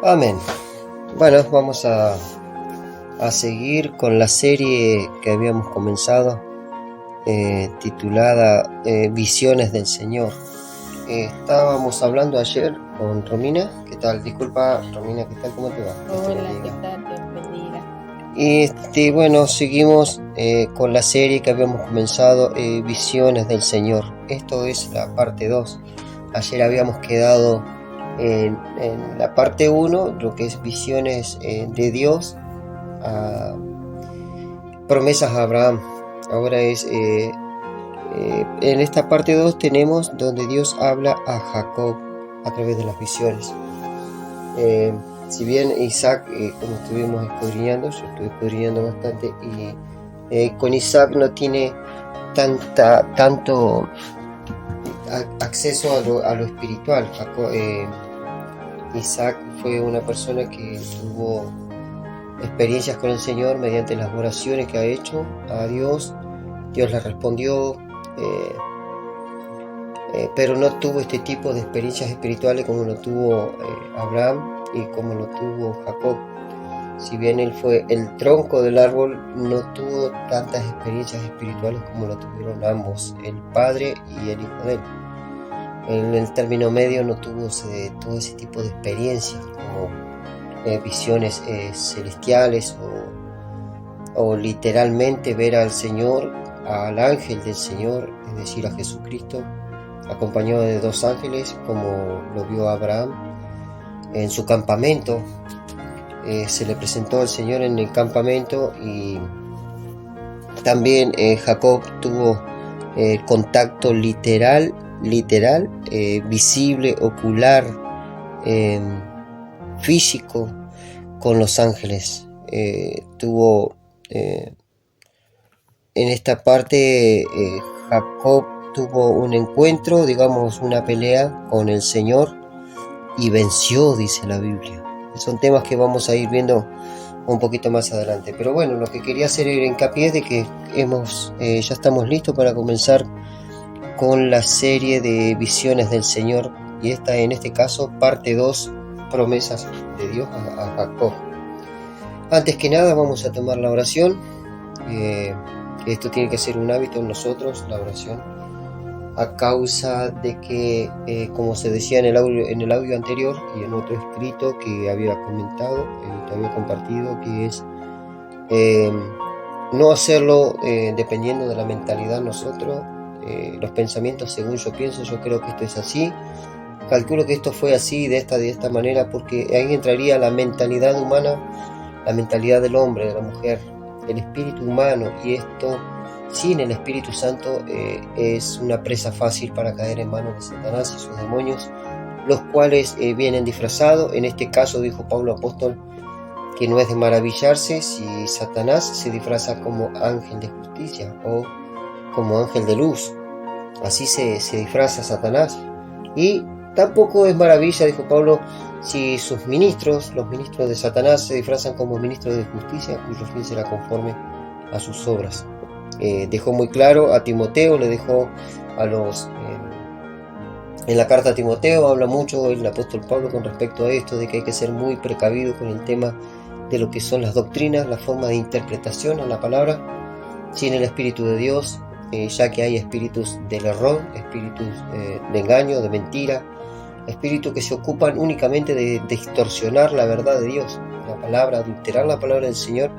Amén. Bueno, vamos a seguir con la serie que habíamos comenzado, titulada Visiones del Señor. Estábamos hablando ayer con Romina. ¿Qué tal? Disculpa, Romina, ¿qué tal? ¿Cómo te va? Hola, ¿qué tal? Dios bendiga. Y bueno, seguimos con la serie que habíamos comenzado, Visiones del Señor. Esto es la parte 2. Ayer habíamos quedado en la parte 1, lo que es visiones de Dios, promesas a Abraham. Ahora en esta parte 2 tenemos donde Dios habla a Jacob a través de las visiones. Si bien Isaac, como estuvimos escudriñando, yo estuve escudriñando bastante, y con Isaac no tiene tanto acceso a lo espiritual. Isaac fue una persona que tuvo experiencias con el Señor mediante las oraciones que ha hecho a Dios. Dios le respondió, pero no tuvo este tipo de experiencias espirituales como lo tuvo Abraham y como lo tuvo Jacob. Si bien él fue el tronco del árbol, no tuvo tantas experiencias espirituales como lo tuvieron ambos, el padre y el hijo de él. En el término medio no tuvo todo ese tipo de experiencias como visiones celestiales o literalmente ver al Señor, al ángel del Señor, es decir, a Jesucristo, acompañado de 2 ángeles, como lo vio Abraham en su campamento. Se le presentó al Señor en el campamento, y también Jacob tuvo contacto literal, visible, ocular, físico con los ángeles. Tuvo en esta parte Jacob tuvo un encuentro, digamos una pelea con el Señor, y venció, dice la Biblia. Son temas que vamos a ir viendo un poquito más adelante, pero bueno, lo que quería hacer era hincapié de que ya estamos listos para comenzar con la serie de visiones del Señor, y esta, en este caso, parte 2, promesas de Dios a Jacob. Antes que nada vamos a tomar la oración. Esto tiene que ser un hábito en nosotros, la oración, a causa de que, como se decía en el audio anterior y en otro escrito que había comentado, que había compartido, que es no hacerlo dependiendo de la mentalidad nosotros, los pensamientos según yo pienso. Yo creo que esto es así, calculo que esto fue así, de esta manera, porque ahí entraría la mentalidad humana, la mentalidad del hombre, de la mujer, el espíritu humano, y esto sin el Espíritu Santo es una presa fácil para caer en manos de Satanás y sus demonios, los cuales vienen disfrazados. En este caso dijo Pablo apóstol que no es de maravillarse si Satanás se disfraza como ángel de justicia o como ángel de luz. Así se disfraza Satanás. Y tampoco es maravilla, dijo Pablo, si sus ministros, los ministros de Satanás, se disfrazan como ministros de justicia, cuyo fin será conforme a sus obras. Dejó muy claro a Timoteo, le dejó a los... en la carta a Timoteo habla mucho el apóstol Pablo con respecto a esto, de que hay que ser muy precavido con el tema de lo que son las doctrinas, la forma de interpretación a la palabra, sin el Espíritu de Dios, ya que hay espíritus del error, espíritus de engaño, de mentira, espíritus que se ocupan únicamente de distorsionar la verdad de Dios, la palabra, adulterar la palabra del Señor,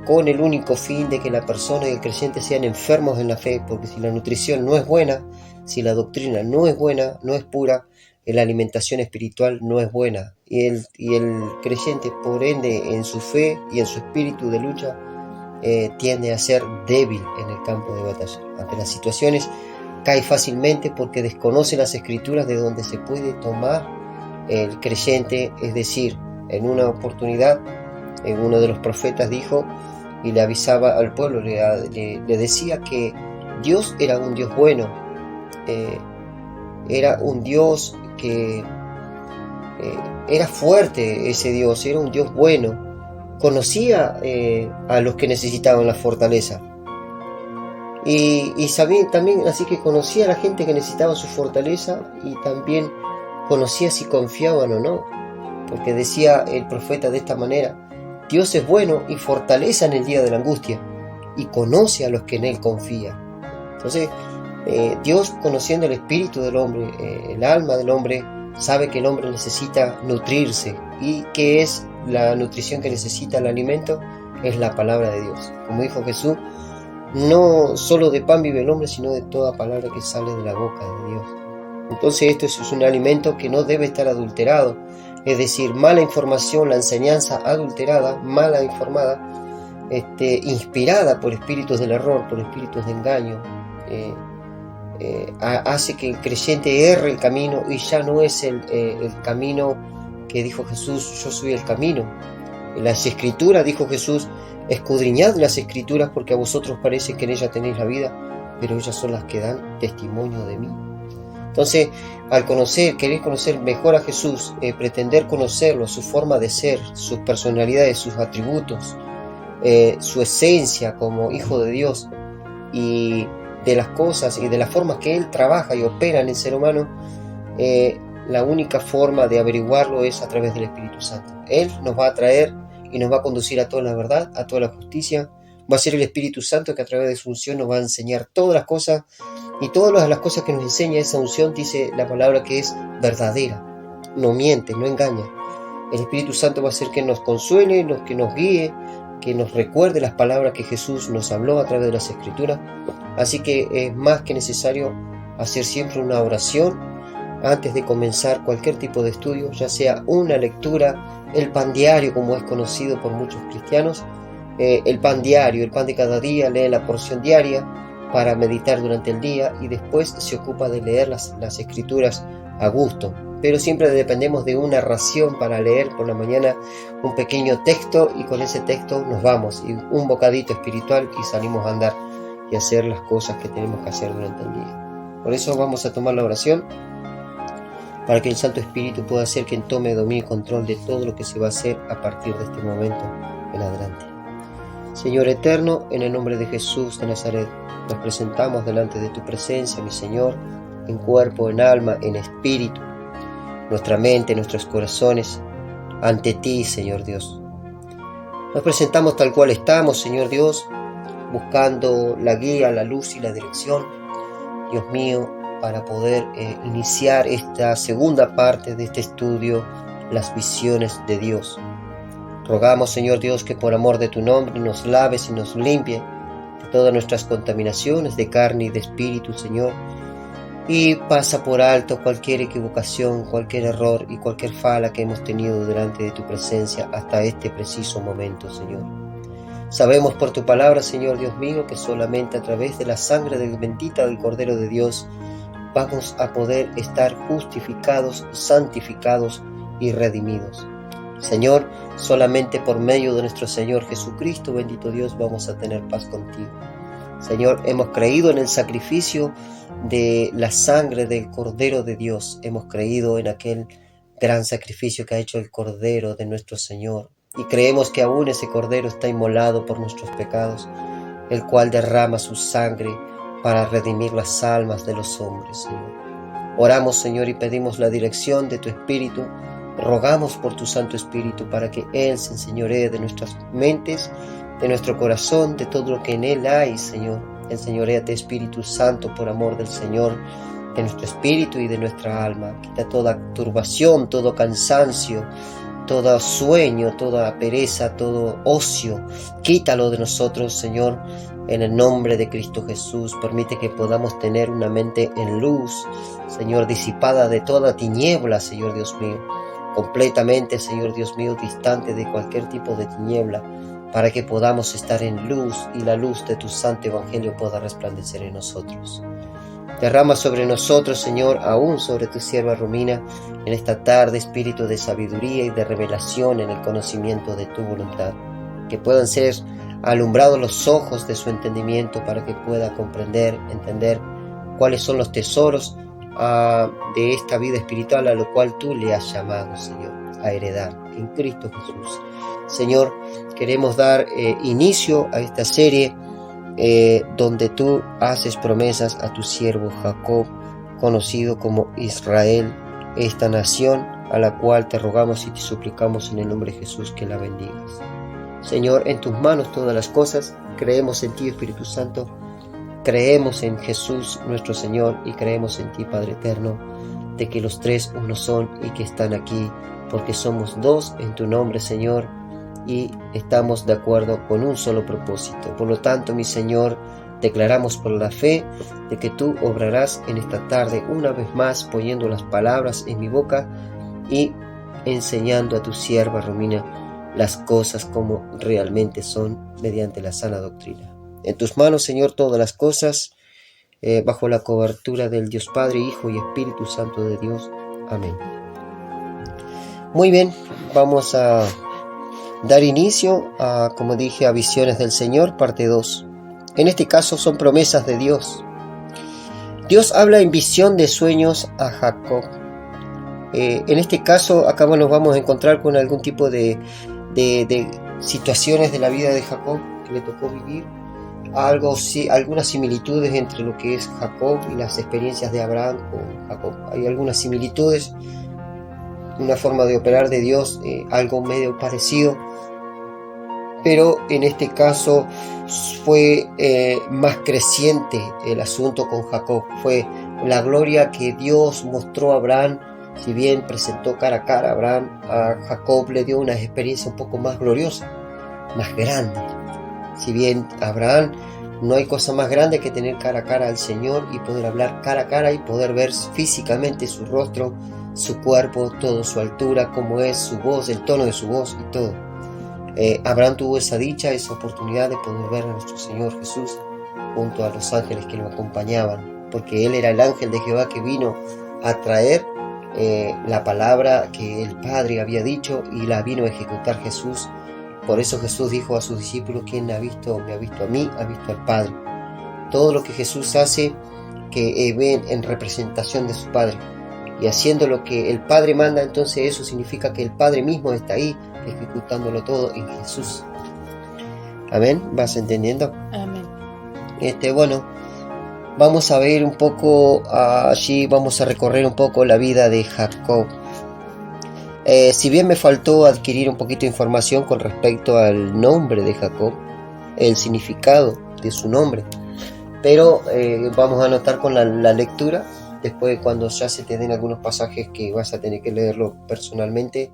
con el único fin de que la persona y el creyente sean enfermos en la fe, porque si la nutrición no es buena, si la doctrina no es buena, no es pura, la alimentación espiritual no es buena, y el creyente, por ende, en su fe y en su espíritu de lucha, tiende a ser débil en el campo de batalla. Ante las situaciones cae fácilmente porque desconoce las escrituras de donde se puede tomar el creyente. Es decir, en una oportunidad, uno de los profetas dijo y le avisaba al pueblo, le decía que Dios era un Dios bueno, era un Dios que era fuerte. Ese Dios era un Dios bueno, conocía a los que necesitaban la fortaleza, y sabía también, así que conocía a la gente que necesitaba su fortaleza, y también conocía si confiaban o no. porque decía el profeta de esta manera: Dios es bueno y fortaleza en el día de la angustia, y conoce a los que en Él confían. Entonces, Dios, conociendo el espíritu del hombre, el alma del hombre, sabe que el hombre necesita nutrirse. ¿Y qué es la nutrición que necesita el alimento? Es la palabra de Dios. Como dijo Jesús, no solo de pan vive el hombre, sino de toda palabra que sale de la boca de Dios. Entonces esto es un alimento que no debe estar adulterado. Es decir, mala información, la enseñanza adulterada, mala informada, inspirada por espíritus del error, por espíritus de engaño, hace que el creyente erre el camino y ya no es el camino que dijo Jesús: yo soy el camino. En las escrituras dijo Jesús: escudriñad las escrituras, porque a vosotros parece que en ellas tenéis la vida, pero ellas son las que dan testimonio de mí. Entonces, al querer conocer mejor a Jesús, pretender conocerlo, su forma de ser, sus personalidades, sus atributos, su esencia como hijo de Dios, y de las cosas y de las formas que Él trabaja y opera en el ser humano, la única forma de averiguarlo es a través del Espíritu Santo. Él nos va a traer y nos va a conducir a toda la verdad, a toda la justicia. Va a ser el Espíritu Santo que a través de su unción nos va a enseñar todas las cosas, y todas las cosas que nos enseña esa unción, dice la palabra, que es verdadera, no miente, no engaña. El Espíritu Santo va a ser que nos consuele, que nos guíe, que nos recuerde las palabras que Jesús nos habló a través de las Escrituras. Así que es más que necesario hacer siempre una oración antes de comenzar cualquier tipo de estudio, ya sea una lectura, el pan diario, como es conocido por muchos cristianos, el pan diario, el pan de cada día. Lee la porción diaria para meditar durante el día, y después se ocupa de leer las Escrituras a gusto. Pero siempre dependemos de una ración para leer por la mañana, un pequeño texto, y con ese texto nos vamos, y un bocadito espiritual, y salimos a andar y hacer las cosas que tenemos que hacer durante el día. Por eso vamos a tomar la oración, para que el Santo Espíritu pueda ser quien tome dominio y control de todo lo que se va a hacer a partir de este momento en adelante. Señor eterno, en el nombre de Jesús de Nazaret, nos presentamos delante de tu presencia, mi Señor, en cuerpo, en alma, en espíritu, nuestra mente, nuestros corazones, ante ti, Señor Dios. Nos presentamos tal cual estamos, Señor Dios, buscando la guía, la luz y la dirección, Dios mío, para poder iniciar esta segunda parte de este estudio, las visiones de Dios. Rogamos, Señor Dios, que por amor de tu nombre nos laves y nos limpie de todas nuestras contaminaciones de carne y de espíritu, Señor, y pasa por alto cualquier equivocación, cualquier error y cualquier falla que hemos tenido delante de tu presencia hasta este preciso momento, Señor. Sabemos por tu palabra, Señor Dios mío, que solamente a través de la sangre bendita del Cordero de Dios vamos a poder estar justificados, santificados y redimidos. Señor, solamente por medio de nuestro Señor Jesucristo, bendito Dios, vamos a tener paz contigo. Señor, hemos creído en el sacrificio de la sangre del Cordero de Dios. Hemos creído en aquel gran sacrificio que ha hecho el Cordero de nuestro Señor. Y creemos que aún ese Cordero está inmolado por nuestros pecados, el cual derrama su sangre para redimir las almas de los hombres, Señor. Oramos, Señor, y pedimos la dirección de tu Espíritu. Rogamos por tu Santo Espíritu para que Él se enseñoree de nuestras mentes, de nuestro corazón, de todo lo que en Él hay, Señor. Enseñoréate, Espíritu Santo, por amor del Señor, de nuestro espíritu y de nuestra alma. Quita toda turbación, todo cansancio, todo sueño, toda pereza, todo ocio. Quítalo de nosotros, Señor, en el nombre de Cristo Jesús. Permite que podamos tener una mente en luz, Señor, disipada de toda tiniebla, Señor Dios mío. Completamente, Señor Dios mío, distante de cualquier tipo de tiniebla, para que podamos estar en luz y la luz de tu santo evangelio pueda resplandecer en nosotros. Derrama sobre nosotros, Señor, aún sobre tu sierva Romina, en esta tarde, espíritu de sabiduría y de revelación en el conocimiento de tu voluntad. Que puedan ser alumbrados los ojos de su entendimiento para que pueda comprender, entender cuáles son los tesoros de esta vida espiritual a lo cual tú le has llamado, Señor, a heredar en Cristo Jesús. Señor, queremos dar inicio a esta serie donde tú haces promesas a tu siervo Jacob, conocido como Israel, esta nación a la cual te rogamos y te suplicamos en el nombre de Jesús que la bendigas. Señor, en tus manos todas las cosas, creemos en ti, Espíritu Santo, creemos en Jesús nuestro Señor y creemos en ti, Padre eterno, de que los tres uno son y que están aquí, porque somos dos en tu nombre, Señor, y estamos de acuerdo con un solo propósito. Por lo tanto, mi Señor, declaramos por la fe de que tú obrarás en esta tarde una vez más, poniendo las palabras en mi boca y enseñando a tu sierva Romina las cosas como realmente son mediante la sana doctrina. En tus manos, Señor, todas las cosas, bajo la cobertura del Dios Padre, Hijo y Espíritu Santo de Dios. Amén. Muy bien, vamos a dar inicio a, como dije, a Visiones del Señor, parte 2. En este caso son promesas de Dios. Dios habla en visión de sueños a Jacob. En este caso, acá nos vamos a encontrar con algún tipo de situaciones de la vida de Jacob que le tocó vivir. Algunas similitudes entre lo que es Jacob y las experiencias de Abraham con Jacob. Hay algunas similitudes, una forma de operar de Dios, algo medio parecido. Pero en este caso fue más creciente el asunto con Jacob. Fue la gloria que Dios mostró a Abraham. Si bien presentó cara a cara a Abraham, a Jacob le dio una experiencia un poco más gloriosa, más grande. Si bien Abraham, no hay cosa más grande que tener cara a cara al Señor y poder hablar cara a cara y poder ver físicamente su rostro, su cuerpo, todo, su altura, cómo es, su voz, el tono de su voz y todo. Abraham tuvo esa dicha, esa oportunidad de poder ver a nuestro Señor Jesús junto a los ángeles que lo acompañaban, porque Él era el ángel de Jehová que vino a traer la palabra que el Padre había dicho y la vino a ejecutar Jesús. Por eso Jesús dijo a sus discípulos: quien me ha visto a mí, ha visto al Padre. Todo lo que Jesús hace, que ven en representación de su Padre, y haciendo lo que el Padre manda, entonces eso significa que el Padre mismo está ahí ejecutándolo todo en Jesús. Amén. ¿Vas entendiendo? Amén. Bueno, vamos a ver un poco allí, vamos a recorrer un poco la vida de Jacob. Si bien me faltó adquirir un poquito de información con respecto al nombre de Jacob, el significado de su nombre, pero vamos a anotar con la lectura. Después, cuando ya se te den algunos pasajes que vas a tener que leerlo personalmente,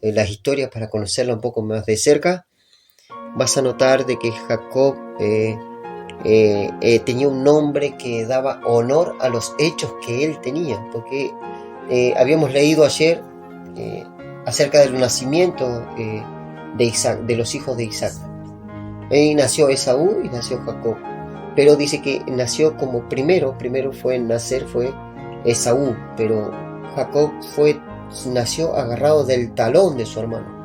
las historias para conocerla un poco más de cerca, vas a notar de que Jacob tenía un nombre que daba honor a los hechos que él tenía, porque habíamos leído ayer acerca del nacimiento de Isaac, de los hijos de Isaac. Nació Esaú y nació Jacob, pero dice que nació como primero fue en nacer fue Esaú, pero Jacob nació agarrado del talón de su hermano.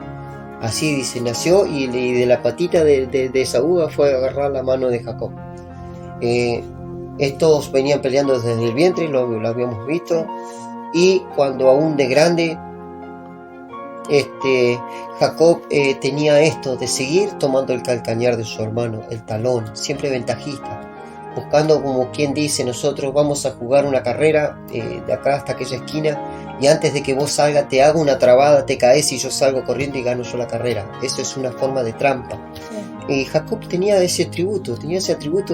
Así dice, nació y de la patita de Esaú fue a agarrar la mano de Jacob. Estos venían peleando desde el vientre, lo habíamos visto, y cuando aún de grande, Jacob tenía esto de seguir tomando el calcañar de su hermano, el talón, siempre ventajista, buscando, como quien dice, nosotros vamos a jugar una carrera de acá hasta aquella esquina, y antes de que vos salgas te hago una trabada, te caes y yo salgo corriendo y gano yo la carrera. Eso es una forma de trampa. Sí. Jacob tenía ese atributo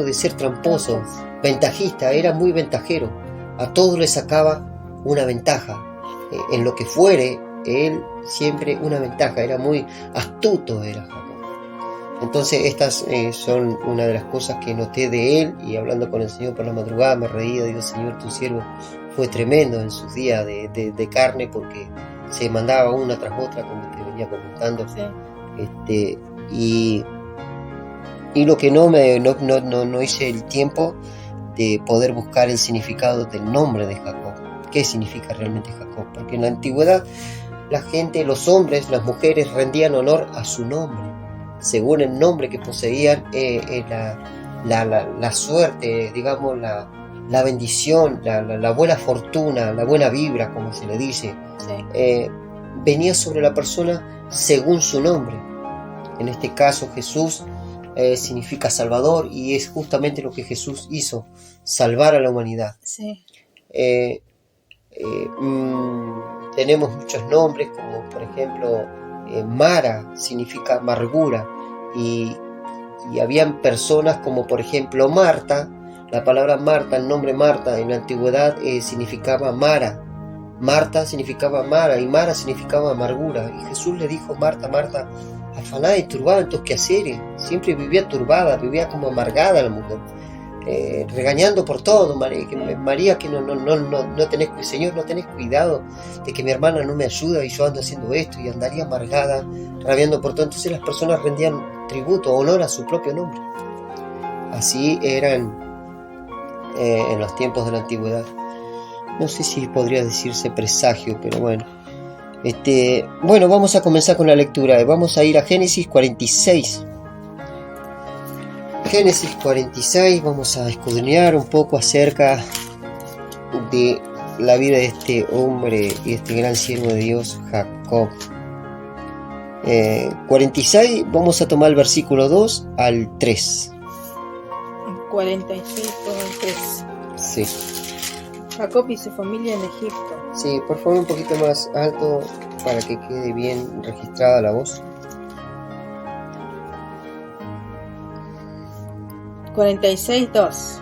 de ser tramposo, ventajista, era muy ventajero. A todos le sacaba una ventaja. En lo que fuere, él siempre una ventaja, era muy astuto, era Jacob. Entonces estas son una de las cosas que noté de él, y hablando con el Señor por la madrugada me reía, digo: Señor, tu siervo fue tremendo en sus días de carne, porque se mandaba una tras otra, como te venía comentando. Sí. Y lo que no hice el tiempo de poder buscar el significado del nombre de Jacob. ¿Qué significa realmente Jacob? Porque en la antigüedad la gente, los hombres, las mujeres rendían honor a su nombre, según el nombre que poseían, la suerte, digamos, la bendición, la buena fortuna, la buena vibra, como se le dice, sí. Venía sobre la persona según su nombre. En este caso Jesús significa Salvador, y es justamente lo que Jesús hizo, salvar a la humanidad. Sí. tenemos muchos nombres, como por ejemplo Mara significa amargura, y habían personas como por ejemplo Marta. La palabra Marta, el nombre Marta en la antigüedad significaba Mara. Marta significaba Mara y Mara significaba amargura. Y Jesús le dijo: Marta, Marta, afanada y turbada en tus quehaceres. Siempre vivía turbada, vivía como amargada la mujer, regañando por todo. María, que no tenés, Señor, no tenés cuidado de que mi hermana no me ayuda y yo ando haciendo esto, y andaría amargada, rabiando por todo. Entonces las personas rendían tributo, honor a su propio nombre. Así eran en los tiempos de la antigüedad. No sé si podría decirse presagio, pero bueno. Bueno, vamos a comenzar con la lectura. Vamos a ir a Génesis 46. Génesis 46, vamos a escudriñar un poco acerca de la vida de este hombre y este gran siervo de Dios, Jacob. 46, vamos a tomar el versículo 2 al 3. 46, 3. Sí. Jacob y su familia en Egipto. Sí, por favor, un poquito más alto para que quede bien registrada la voz. 46, 2.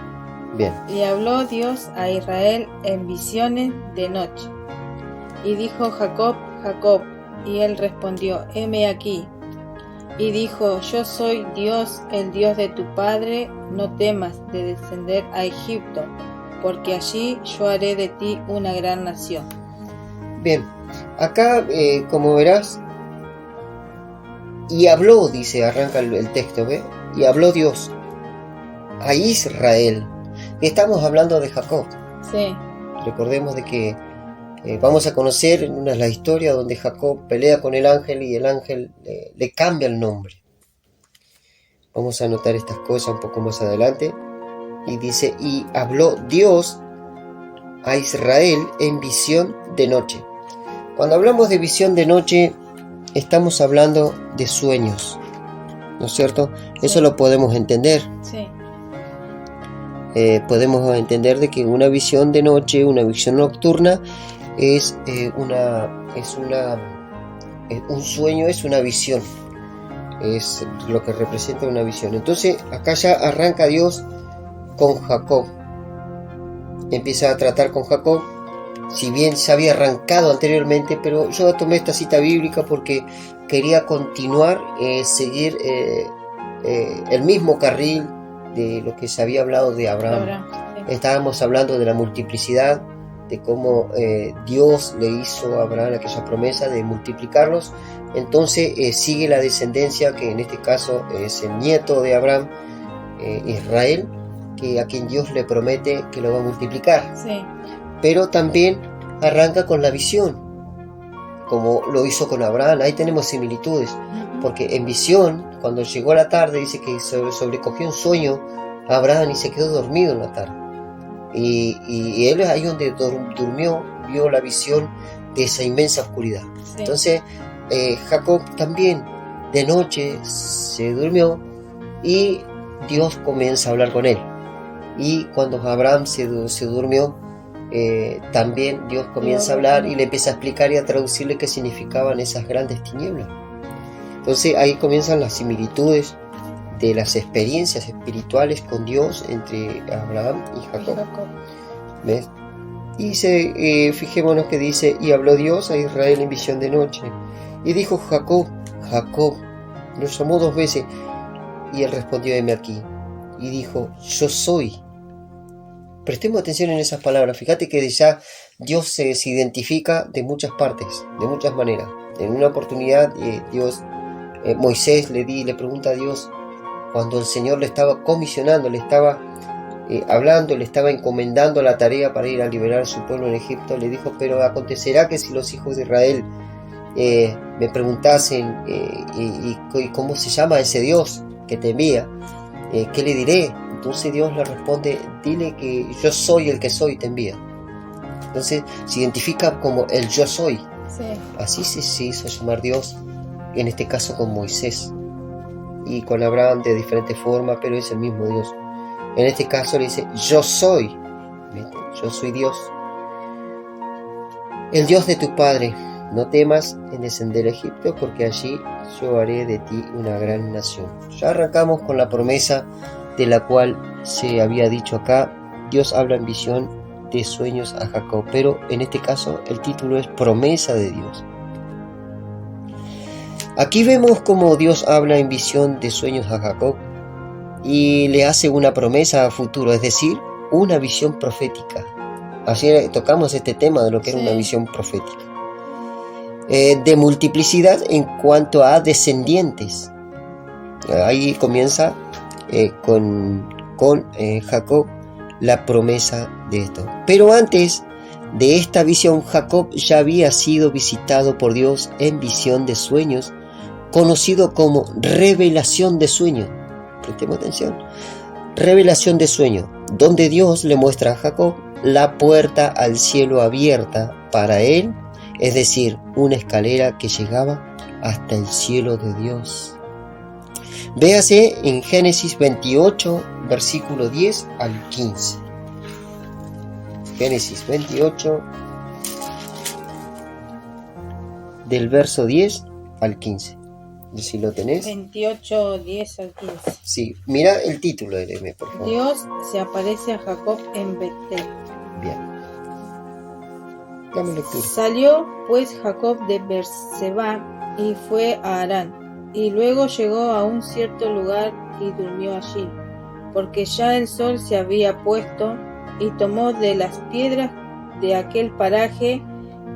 Bien. Y habló Dios a Israel en visiones de noche. Y dijo: Jacob, Jacob. Y él respondió: heme aquí. Y dijo: yo soy Dios, el Dios de tu padre. No temas de descender a Egipto, porque allí yo haré de ti una gran nación. Bien, acá como verás, y habló, dice, arranca el texto, ¿ve? Y habló Dios a Israel. Estamos hablando de Jacob. Sí. Recordemos de que vamos a conocer una de las historias donde Jacob pelea con el ángel y el ángel le cambia el nombre. Vamos a anotar estas cosas un poco más adelante. Y dice: y habló Dios a Israel en visión de noche. Cuando hablamos de visión de noche, estamos hablando de sueños, ¿no es cierto? Sí. Eso lo podemos entender. Sí. Podemos entender de que una visión de noche, una visión nocturna, es un sueño, es una visión. Es lo que representa una visión. Entonces, acá ya arranca Dios con Jacob. Empieza a tratar con Jacob, si bien se había arrancado anteriormente, pero yo tomé esta cita bíblica porque quería continuar, seguir el mismo carril de lo que se había hablado de Abraham. Sí. Estábamos hablando de la multiplicidad, de cómo Dios le hizo a Abraham aquella promesa de multiplicarlos. Entonces sigue la descendencia, que en este caso es el nieto de Abraham, Israel, que a quien Dios le promete que lo va a multiplicar. Sí. Pero también arranca con la visión, como lo hizo con Abraham. Ahí tenemos similitudes, porque en visión, cuando llegó a la tarde, dice que sobrecogió un sueño a Abraham y se quedó dormido en la tarde. Y él ahí donde durmió, vio la visión de esa inmensa oscuridad. Sí. Entonces Jacob también de noche se durmió y Dios comienza a hablar con él. Y cuando Abraham se durmió, también Dios comienza a hablar y le empieza a explicar y a traducirle qué significaban esas grandes tinieblas. Entonces ahí comienzan las similitudes de las experiencias espirituales con Dios entre Abraham y Jacob. ¿Ves? Y fijémonos que dice: y habló Dios a Israel en visión de noche. Y dijo: Jacob, Jacob. Lo llamó 2 veces y él respondió: heme aquí. Y dijo: yo soy. Prestemos atención en esas palabras. Fíjate que ya Dios se identifica de muchas partes, de muchas maneras. En una oportunidad Moisés le pregunta a Dios, cuando el Señor le estaba comisionando, le estaba hablando, le estaba encomendando la tarea para ir a liberar a su pueblo en Egipto, le dijo: pero acontecerá que si los hijos de Israel me preguntasen y cómo se llama ese Dios que te envía, ¿qué le diré? Entonces Dios le responde: dile que yo soy el que soy, te envía. Entonces se identifica como el yo soy. Sí. Así se hizo llamar Dios, en este caso con Moisés y con Abraham de diferente forma, pero es el mismo Dios. En este caso le dice: yo soy. ¿Viste? Yo soy Dios. el Dios de tu padre. No temas en descender a Egipto, porque allí yo haré de ti una gran nación. Ya arrancamos con la promesa de la cual se había dicho acá. Dios habla en visión de sueños a Jacob, pero en este caso el título es promesa de Dios. Aquí vemos cómo Dios habla en visión de sueños a Jacob y le hace una promesa a futuro, es decir, una visión profética. Ayer tocamos este tema de lo que era una visión profética. De multiplicidad en cuanto a descendientes. Ahí comienza con Jacob la promesa de esto. Pero antes de esta visión, Jacob ya había sido visitado por Dios en visión de sueños, conocido como revelación de sueño. Prestemos atención. Revelación de sueño, donde Dios le muestra a Jacob la puerta al cielo abierta para él, es decir, una escalera que llegaba hasta el cielo de Dios. Véase en Génesis 28, versículo 10 al 15. Génesis 28, del verso 10 al 15. Si lo tenés. 28, 10 al 15. Sí, mira el título, Ereme, por favor. Dios se aparece a Jacob en Betel. Bien. Dame lectura. Salió pues Jacob de Beerseba y fue a Harán, y luego llegó a un cierto lugar y durmió allí, porque ya el sol se había puesto, y tomó de las piedras de aquel paraje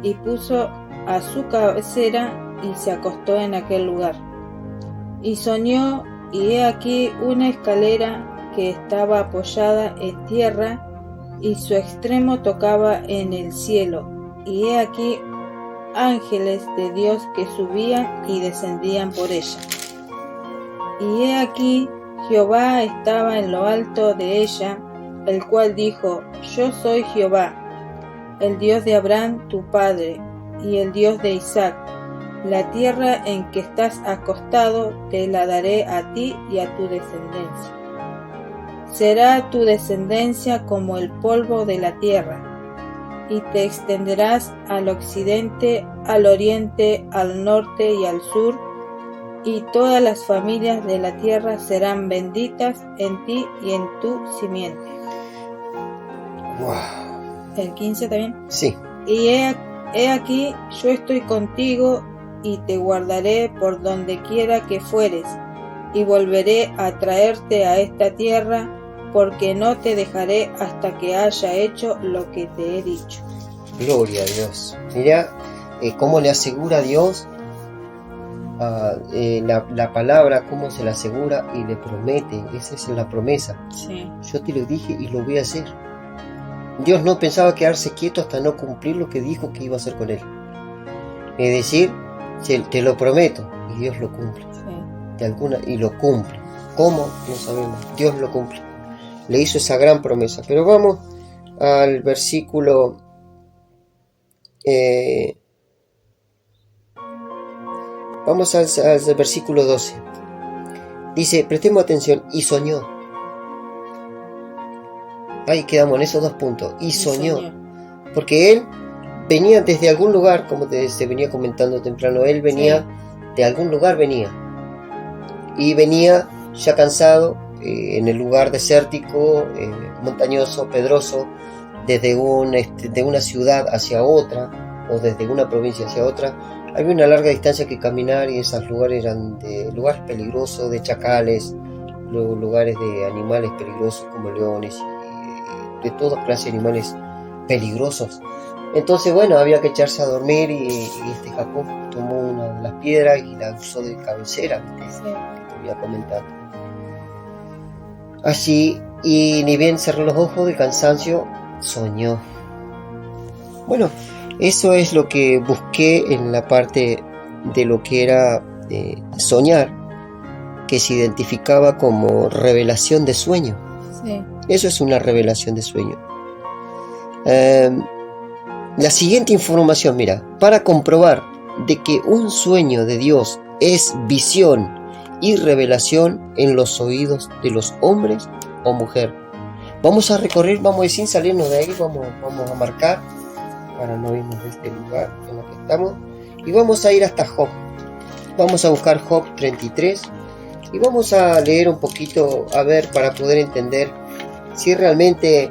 y puso a su cabecera y se acostó en aquel lugar. Y soñó, y he aquí una escalera que estaba apoyada en tierra, y su extremo tocaba en el cielo, y he aquí ángeles de Dios que subían y descendían por ella. Y he aquí Jehová estaba en lo alto de ella, el cual dijo: Yo soy Jehová, el Dios de Abraham tu padre, y el Dios de Isaac. La tierra en que estás acostado te la daré a ti y a tu descendencia. Será tu descendencia como el polvo de la tierra, y te extenderás al occidente, al oriente, al norte y al sur, y todas las familias de la tierra serán benditas en ti y en tu simiente. Wow. ¿El 15 también? Sí. Y he aquí, yo estoy contigo, y te guardaré por donde quiera que fueres, y volveré a traerte a esta tierra, porque no te dejaré hasta que haya hecho lo que te he dicho. Gloria a Dios. Mira cómo le asegura a Dios la palabra, cómo se la asegura y le promete. Esa es la promesa. Sí. Yo te lo dije y lo voy a hacer. Dios no pensaba quedarse quieto hasta no cumplir lo que dijo que iba a hacer con él. Es decir, te lo prometo, y Dios lo cumple. Sí. Y lo cumple. ¿Cómo? No sabemos. Dios lo cumple. Le hizo esa gran promesa. Pero vamos al versículo vamos al versículo 12. Dice, prestemos atención, y soñó. Ahí quedamos en esos dos puntos. Y soñó. Porque él venía desde algún lugar, como se venía comentando temprano, él venía, de algún lugar venía. Y venía ya cansado, en el lugar desértico, montañoso, pedroso, desde de una ciudad hacia otra, o desde una provincia hacia otra. Había una larga distancia que caminar, y esos lugares eran de lugares peligrosos, de chacales, lugares de animales peligrosos como leones, y de toda clase de animales peligrosos. Entonces, bueno, había que echarse a dormir, y este Jacob tomó una de las piedras y la usó de cabecera, ¿viste? Que te había comentado. Así, y ni bien cerró los ojos de cansancio, soñó. Bueno, eso es lo que busqué en la parte de lo que era soñar, que se identificaba como revelación de sueño. Sí. Eso es una revelación de sueño. La siguiente información, mira, para comprobar de que un sueño de Dios es visión y revelación en los oídos de los hombres o mujer. Vamos a recorrer, vamos a decir, salirnos de ahí, vamos a marcar para no irnos de este lugar en el que estamos. Y vamos a ir hasta Job. Vamos a buscar Job 33 y vamos a leer un poquito, a ver, para poder entender si realmente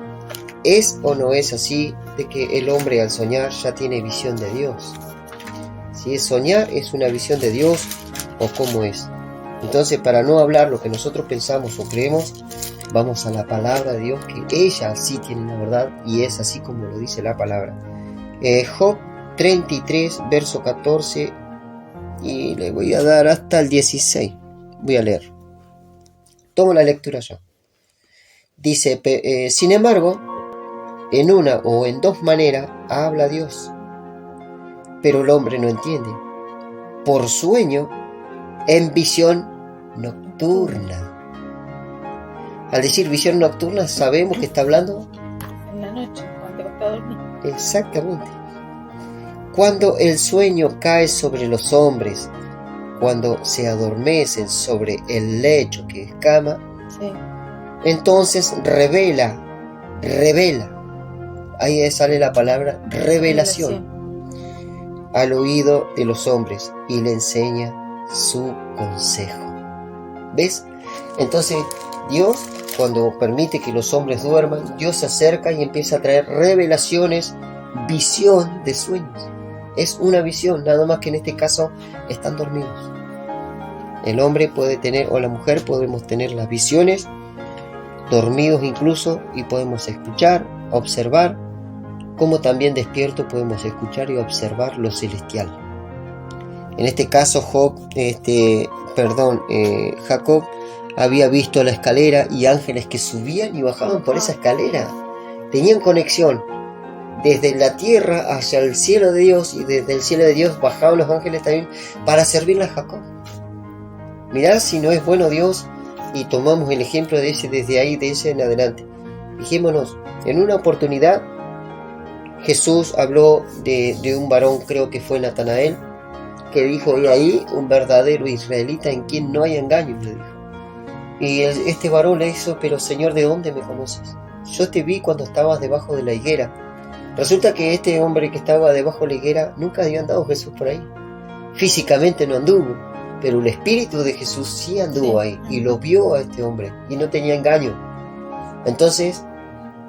es o no es así, de que el hombre al soñar ya tiene visión de Dios. Si es soñar, es una visión de Dios o cómo es. Entonces, para no hablar lo que nosotros pensamos o creemos, vamos a la palabra de Dios, que ella sí tiene la verdad y es así como lo dice la palabra. Job 33, verso 14, y le voy a dar hasta el 16. Voy a leer. Tomo la lectura yo. Dice, sin embargo, en una o en dos maneras habla Dios, pero el hombre no entiende. Por sueño, en visión nocturna. Al decir visión nocturna, sabemos que está hablando en la noche, cuando está dormido. Exactamente. Cuando el sueño cae sobre los hombres, cuando se adormecen sobre el lecho que es cama, Sí. entonces revela. Ahí sale la palabra revelación al oído de los hombres y le enseña su consejo. ¿Ves? Entonces Dios, cuando permite que los hombres duerman, Dios se acerca y empieza a traer revelaciones, visión de sueños. Es una visión, nada más que en este caso están dormidos. El hombre puede tener, o la mujer podemos tener las visiones, dormidos incluso, y podemos escuchar, observar, como también despierto podemos escuchar y observar lo celestial. En este caso Jacob había visto la escalera y ángeles que subían y bajaban por esa escalera. Tenían conexión desde la tierra hacia el cielo de Dios, y desde el cielo de Dios bajaban los ángeles también para servirle a Jacob. Mirá si no es bueno Dios, y tomamos el ejemplo de ese desde ahí, de ese en adelante. Fijémonos, en una oportunidad Jesús habló de un varón, creo que fue Natanael, que dijo, y ahí un verdadero israelita en quien no hay engaño, le dijo. Y este varón le hizo, pero Señor, ¿de dónde me conoces? Yo te vi cuando estabas debajo de la higuera. Resulta que este hombre que estaba debajo de la higuera nunca había andado Jesús por ahí. Físicamente no anduvo, pero el Espíritu de Jesús sí anduvo ahí y lo vio a este hombre y no tenía engaño. Entonces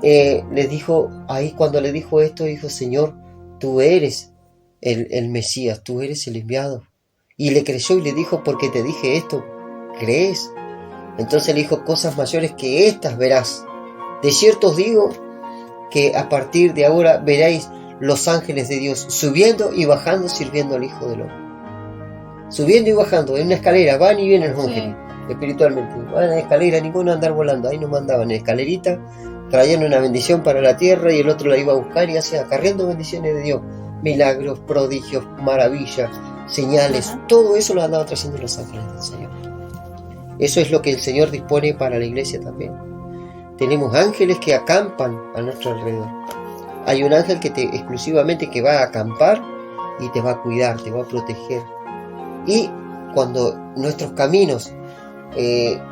le dijo, ahí cuando le dijo esto, dijo, Señor, tú eres el Mesías, tú eres el enviado. Y le creyó y le dijo, porque te dije esto, ¿crees? Entonces le dijo, cosas mayores que estas verás. De cierto os digo que a partir de ahora veréis los ángeles de Dios subiendo y bajando, sirviendo al Hijo del Hombre. Subiendo y bajando en una escalera, van y vienen los ángeles, espiritualmente. Van en la escalera, ninguno andar volando, ahí nos mandaban en escalerita, trayendo una bendición para la tierra, y el otro la iba a buscar y hacía, acarreando bendiciones de Dios, milagros, prodigios, maravillas, señales, todo eso lo andaban trayendo los ángeles del Señor. Eso es lo que el Señor dispone para la iglesia también. Tenemos ángeles que acampan a nuestro alrededor. Hay un ángel que exclusivamente que va a acampar y te va a cuidar, te va a proteger. Y cuando nuestros caminos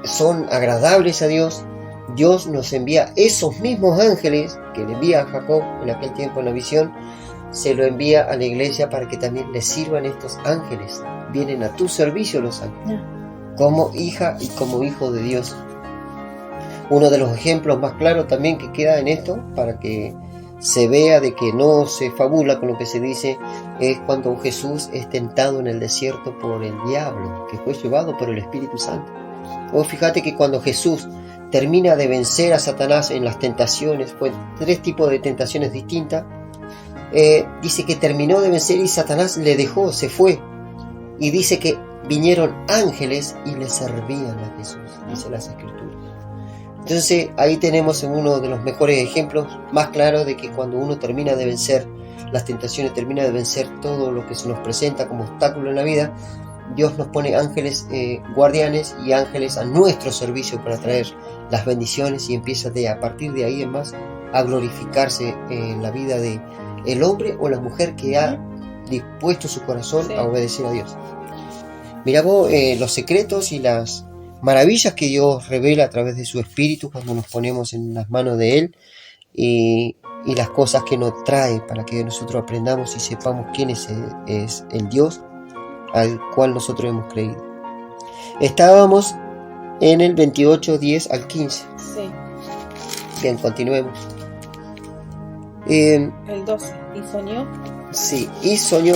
son agradables a Dios, Dios nos envía esos mismos ángeles que le envía a Jacob en aquel tiempo en la visión, se lo envía a la iglesia para que también le sirvan estos ángeles. Vienen a tu servicio los ángeles, como hija y como hijo de Dios. Uno de los ejemplos más claros también que queda en esto, para que se vea de que no se fabula con lo que se dice, es cuando Jesús es tentado en el desierto por el diablo, que fue llevado por el Espíritu Santo. Vos fíjate que cuando Jesús termina de vencer a Satanás en las tentaciones, fue 3 tipos de tentaciones distintas, dice que terminó de vencer y Satanás le dejó, se fue, y dice que vinieron ángeles y le servían a Jesús, dice las Escrituras. Entonces ahí tenemos uno de los mejores ejemplos más claros de que cuando uno termina de vencer las tentaciones, termina de vencer todo lo que se nos presenta como obstáculo en la vida, Dios nos pone ángeles guardianes y ángeles a nuestro servicio para traer las bendiciones, y empieza a partir de ahí en más a glorificarse en la vida de el hombre o la mujer que ha dispuesto su corazón a obedecer a Dios. Mira vos los secretos y las maravillas que Dios revela a través de su Espíritu cuando nos ponemos en las manos de Él, y y las cosas que nos trae para que nosotros aprendamos y sepamos quién es el Dios al cual nosotros hemos creído. Estábamos en el 28, 10 al 15. Sí. Bien, continuemos. El 12. ¿Y soñó? Sí, y soñó.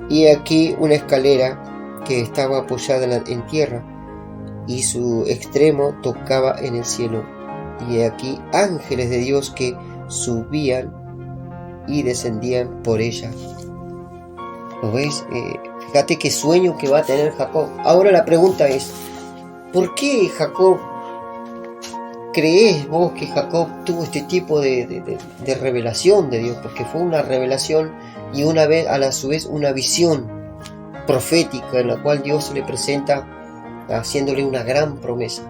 Y aquí una escalera que estaba apoyada en tierra y su extremo tocaba en el cielo. Y aquí ángeles de Dios que subían y descendían por ella. ¿Lo veis? Fíjate qué sueño que va a tener Jacob. Ahora la pregunta es, ¿por qué Jacob, crees vos que Jacob tuvo este tipo de revelación de Dios? Porque fue una revelación y una vez a su vez una visión profética en la cual Dios se le presenta haciéndole una gran promesa.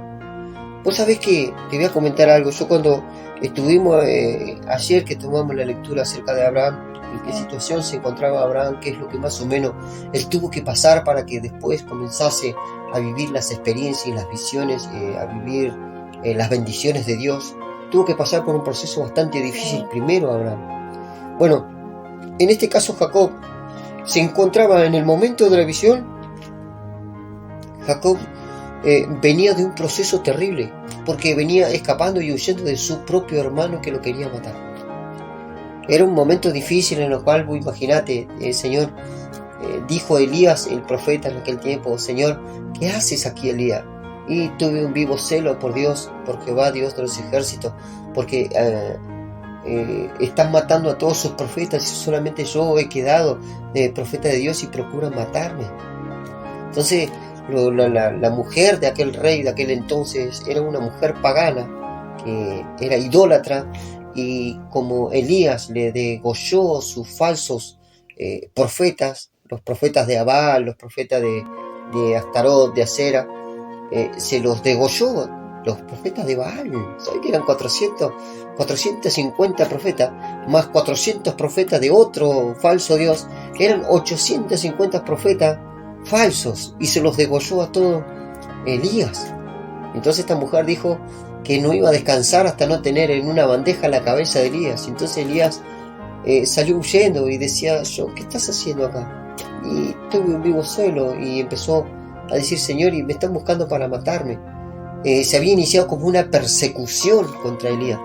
Vos sabés que te voy a comentar algo. Yo cuando estuvimos ayer que tomamos la lectura acerca de Abraham, en qué situación se encontraba Abraham, qué es lo que más o menos él tuvo que pasar para que después comenzase a vivir las experiencias y las visiones, a vivir las bendiciones de Dios. Tuvo que pasar por un proceso bastante difícil primero Abraham. Bueno, en este caso Jacob se encontraba en el momento de la visión. Jacob venía de un proceso terrible, porque venía escapando y huyendo de su propio hermano que lo quería matar. Era un momento difícil en el cual, vos imaginate, el Señor dijo a Elías, el profeta en aquel tiempo: Señor, ¿qué haces aquí, Elías? Y tuve un vivo celo por Dios, por Jehová, Dios de los ejércitos, porque están matando a todos sus profetas y solamente yo he quedado profeta de Dios y procuran matarme. Entonces la mujer de aquel rey de aquel entonces era una mujer pagana, que era idólatra, y como Elías le degolló sus falsos profetas, los profetas de Abal, los profetas de Astarot, de Acera, se los degolló. Los profetas de Baal, ¿sabes que eran 450 profetas, más 400 profetas de otro falso dios? Eran 850 profetas falsos, y se los degolló a todos Elías. Entonces esta mujer dijo que no iba a descansar hasta no tener en una bandeja la cabeza de Elías. Entonces Elías salió huyendo y decía: ¿qué estás haciendo acá? Y tuve un vivo celo, y empezó a decir: Señor, y me están buscando para matarme. Se había iniciado como una persecución contra Elías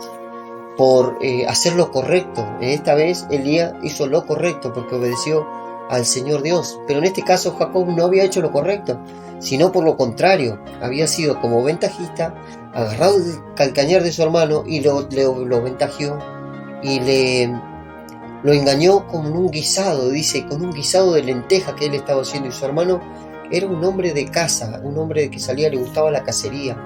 por hacer lo correcto. Esta vez Elías hizo lo correcto porque obedeció al Señor Dios. Pero en este caso Jacob no había hecho lo correcto, sino por lo contrario, había sido como ventajista, agarrado el calcañar de su hermano y lo ventajeó y lo engañó con un guisado, dice, con un guisado de lenteja que él estaba haciendo. Y su hermano era un hombre de caza, un hombre que salía, le gustaba la cacería,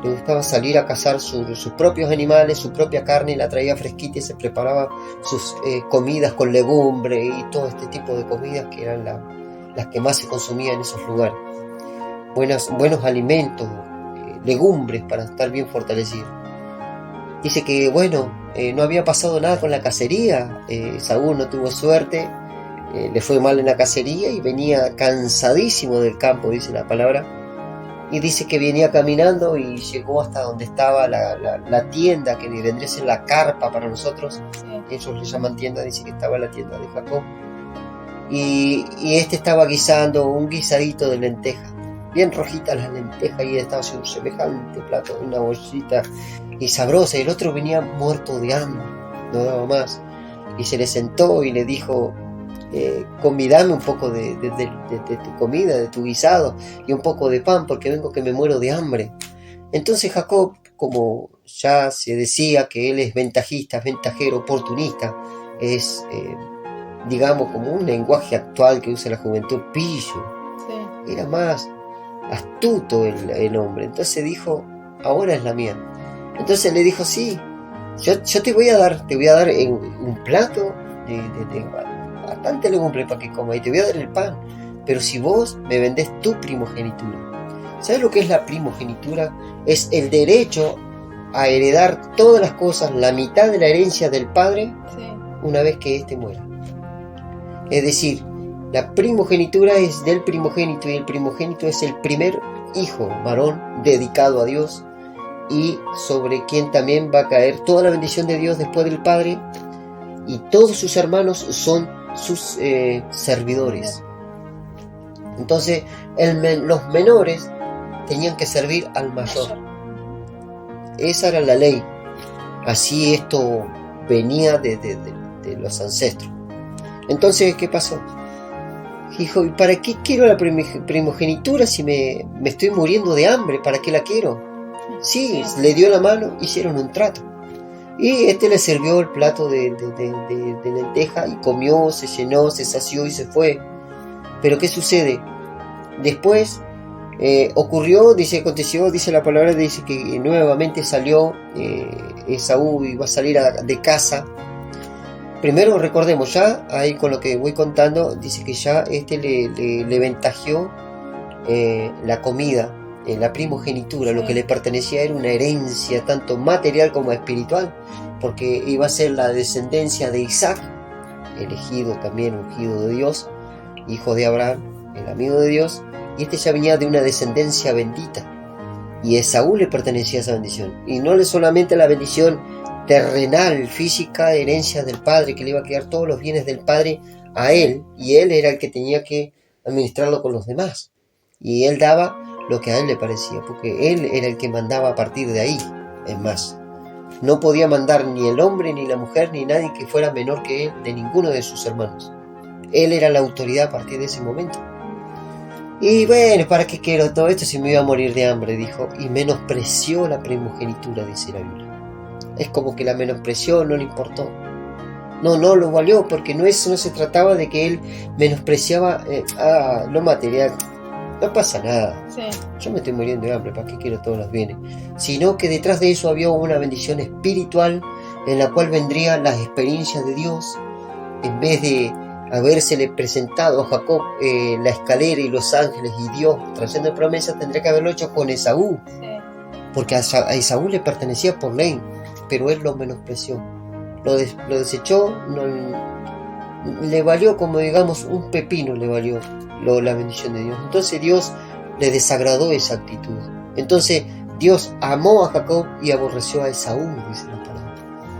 le gustaba salir a cazar sus propios animales, su propia carne, y la traía fresquita y se preparaba sus comidas con legumbre y todo este tipo de comidas que eran las que más se consumían en esos lugares. Buenos alimentos, legumbres para estar bien fortalecido. Dice que no había pasado nada con la cacería. Saúl no tuvo suerte, le fue mal en la cacería y venía cansadísimo del campo, dice la palabra. Y dice que venía caminando y llegó hasta donde estaba la tienda, que vendría a ser la carpa para nosotros. Ellos le llaman tienda. Dice que estaba la tienda de Jacob. Y este estaba guisando un guisadito de lenteja, bien rojita las lentejas, y estaba haciendo un semejante plato, una bollita y sabrosa. Y el otro venía muerto de hambre, no daba más. Y se le sentó y le dijo: convidame un poco de tu comida, de tu guisado, y un poco de pan, porque vengo que me muero de hambre. Entonces Jacob, como ya se decía que él es ventajista, ventajero, oportunista, es digamos como un lenguaje actual que usa la juventud, pillo. Sí. Era más astuto el hombre. Entonces dijo: ahora es la mía. Entonces le dijo: sí, yo te voy a dar en un plato de bastante legumbre para que comas, y te voy a dar el pan, pero si vos me vendés tu primogenitura. ¿Sabes lo que es la primogenitura? Es el derecho a heredar todas las cosas, la mitad de la herencia del padre, sí, una vez que éste muera. Es decir, la primogenitura es del primogénito, y el primogénito es el primer hijo varón dedicado a Dios, y sobre quien también va a caer toda la bendición de Dios después del Padre, y todos sus hermanos son sus servidores. Entonces los menores tenían que servir al mayor. Esa era la ley. Así esto venía de los ancestros. Entonces, ¿qué pasó? Dijo, ¿y para qué quiero la primogenitura si me estoy muriendo de hambre? ¿Para qué la quiero? Sí, le dio la mano, hicieron un trato. Y le sirvió el plato de lenteja y comió, se llenó, se sació y se fue. Pero ¿qué sucede? Después ocurrió, aconteció, dice la palabra, dice que nuevamente salió Esaú y va a salir de casa. Primero recordemos, ya ahí con lo que voy contando, dice que ya le ventajeó la comida, la primogenitura, lo que le pertenecía era una herencia tanto material como espiritual, porque iba a ser la descendencia de Isaac, elegido también, ungido de Dios, hijo de Abraham, el amigo de Dios, y ya venía de una descendencia bendita, y a Esaú le pertenecía esa bendición, y no solamente la bendición terrenal, física, herencia del padre, que le iba a quedar todos los bienes del padre a él, y él era el que tenía que administrarlo con los demás, y él daba lo que a él le parecía, porque él era el que mandaba a partir de ahí. Es más, no podía mandar ni el hombre, ni la mujer, ni nadie que fuera menor que él, de ninguno de sus hermanos. Él era la autoridad a partir de ese momento. Y bueno, ¿para qué quiero todo esto si me iba a morir de hambre? Dijo, y menospreció la primogenitura, dice la Biblia. Es como que la menospreció, no le importó. No lo valió, porque no se trataba de que él menospreciaba lo material. No pasa nada. Sí. Yo me estoy muriendo de hambre, ¿para qué quiero todos los bienes? Sino que detrás de eso había una bendición espiritual en la cual vendrían las experiencias de Dios. En vez de habérsele presentado a Jacob la escalera y los ángeles y Dios trayendo promesas, tendría que haberlo hecho con Esaú. Sí. Porque a Esaú le pertenecía por ley, pero él lo menospreció. Lo desechó, le valió como digamos un pepino, le valió la bendición de Dios. Entonces Dios le desagradó esa actitud. Entonces Dios amó a Jacob y aborreció a Esaú, dice la palabra.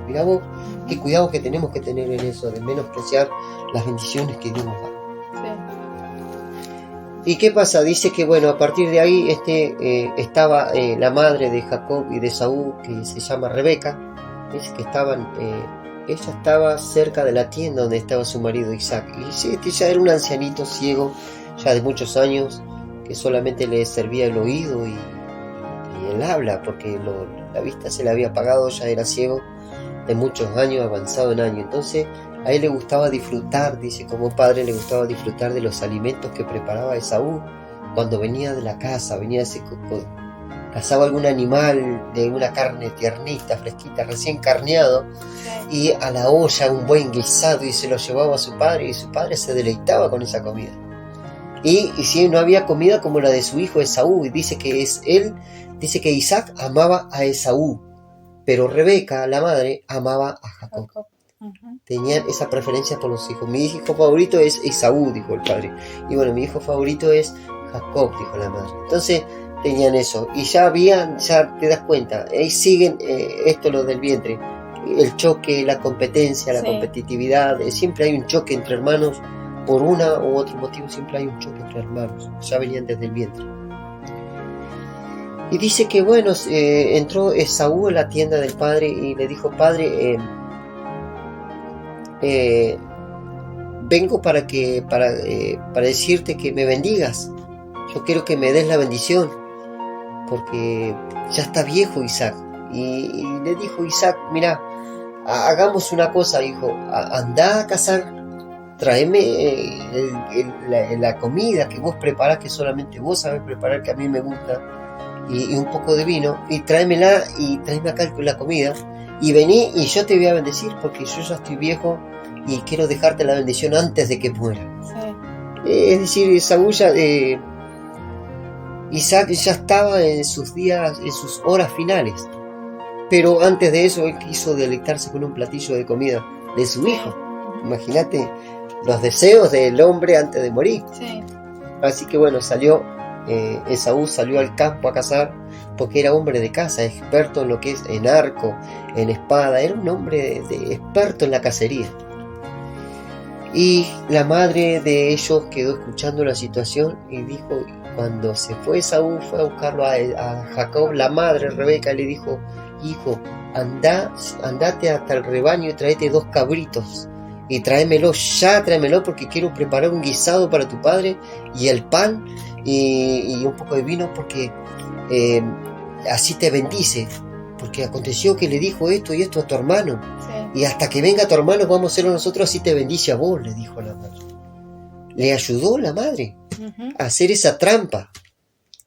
Mirá vos, qué cuidado que tenemos que tener en eso, de menospreciar las bendiciones que Dios nos da. Sí. ¿Y qué pasa? Dice que bueno, a partir de ahí estaba la madre de Jacob y de Esaú, que se llama Rebeca. Dice que ella estaba cerca de la tienda donde estaba su marido Isaac, y ya era un ancianito ciego, ya de muchos años, que solamente le servía el oído y el habla, porque la vista se le había apagado, ya era ciego de muchos años, avanzado en años. Entonces a él le gustaba disfrutar, dice, como padre le gustaba disfrutar de los alimentos que preparaba Esaú cuando venía de la casa, cazaba algún animal de una carne tiernita, fresquita, recién carneado, y a la olla un buen guisado, y se lo llevaba a su padre, y su padre se deleitaba con esa comida. Y si no había comida como la de su hijo Esaú, y dice que Isaac amaba a Esaú, pero Rebeca, la madre, amaba a Jacob. Tenían esa preferencia por los hijos. Mi hijo favorito es Esaú, dijo el padre, y bueno, mi hijo favorito es Jacob, dijo la madre. Entonces tenían eso, y ya te das cuenta, ahí siguen esto, lo del vientre, el choque, la competencia, la competitividad, siempre hay un choque entre hermanos, por una u otro motivo siempre hay un choque entre hermanos, ya venían desde el vientre. Y dice que bueno, entró Esaú en la tienda del padre y le dijo, padre, vengo para decirte que me bendigas, yo quiero que me des la bendición, porque ya está viejo Isaac. Y le dijo Isaac, mira, hagamos una cosa, hijo, anda a cazar, tráeme la comida que vos preparás, que solamente vos sabés preparar, que a mí me gusta, y un poco de vino, y tráemela y tráeme acá la comida, y vení y yo te voy a bendecir, porque yo ya estoy viejo y quiero dejarte la bendición antes de que muera. Sí. Es decir, Esaú Isaac ya estaba en sus días, en sus horas finales, pero antes de eso él quiso deleitarse con un platillo de comida de su hijo. Imagínate los deseos del hombre antes de morir. Sí. Así que bueno, salió Esaú salió al campo a cazar porque era hombre de caza, experto en lo que es en arco, en espada, era un hombre experto en la cacería. Y la madre de ellos quedó escuchando la situación y dijo, cuando se fue Esaú, fue a buscarlo a Jacob, la madre Rebeca le dijo, hijo, andate hasta el rebaño y tráete 2 cabritos y tráemelo porque quiero preparar un guisado para tu padre y el pan y un poco de vino porque así te bendice, porque aconteció que le dijo esto y esto a tu hermano. Y hasta que venga tu hermano vamos a hacerlo nosotros, así te bendice a vos, le dijo la madre. Le ayudó la madre a hacer esa trampa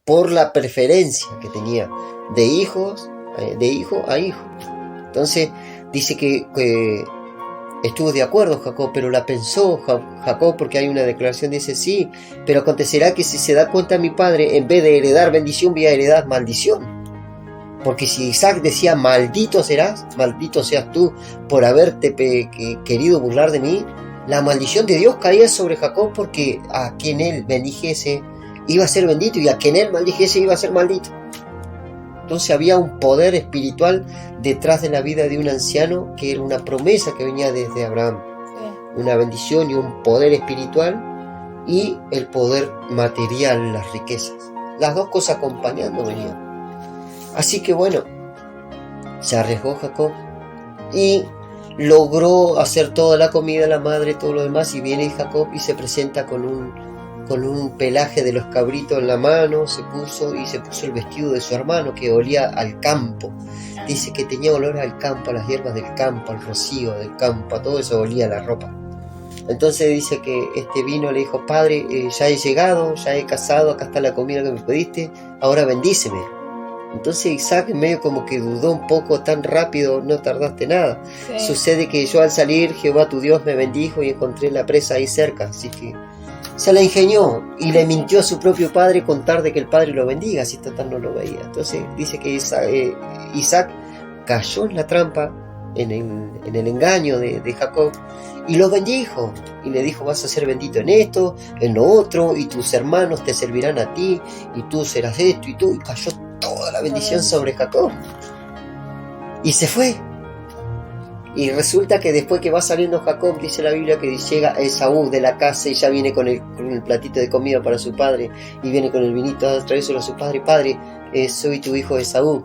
por la preferencia que tenía de hijo a hijo. Entonces dice que estuvo de acuerdo Jacob, pero la pensó Jacob, porque hay una declaración, dice, sí, pero acontecerá que si se da cuenta mi padre, en vez de heredar bendición, voy a heredar maldición. Porque si Isaac decía, maldito seas tú por haberte querido burlar de mí, la maldición de Dios caía sobre Jacob, porque a quien él bendijese iba a ser bendito y a quien él maldijese iba a ser maldito. Entonces había un poder espiritual detrás de la vida de un anciano, que era una promesa que venía desde Abraham. Una bendición y un poder espiritual y el poder material, las riquezas. Las dos cosas acompañando venían. Así que bueno, se arriesgó Jacob y logró hacer toda la comida, la madre, todo lo demás, y viene Jacob y se presenta con un pelaje de los cabritos en la mano, se puso el vestido de su hermano que olía al campo. Dice que tenía olor al campo, a las hierbas del campo, al rocío del campo, a todo eso olía la ropa. Entonces dice que vino, le dijo, padre, ya he llegado, ya he cazado, acá está la comida que me pediste, ahora bendíceme. Entonces Isaac medio como que dudó un poco, tan rápido, no tardaste nada. Sí. Sucede que yo al salir, Jehová tu Dios me bendijo y encontré la presa ahí cerca, así que se la ingenió y le mintió a su propio padre con tal de que el padre lo bendiga, si total no lo veía. Entonces dice que Isaac cayó en la trampa, en el engaño de Jacob, y lo bendijo y le dijo, vas a ser bendito en esto, en lo otro, y tus hermanos te servirán a ti, y tú serás esto, y cayó toda la bendición sobre Jacob y se fue. Y resulta que después que va saliendo Jacob, dice la Biblia que llega Esaú de la casa y ya viene con el platito de comida para su padre y viene con el vinito a traérselo a su padre. Padre, soy tu hijo Esaú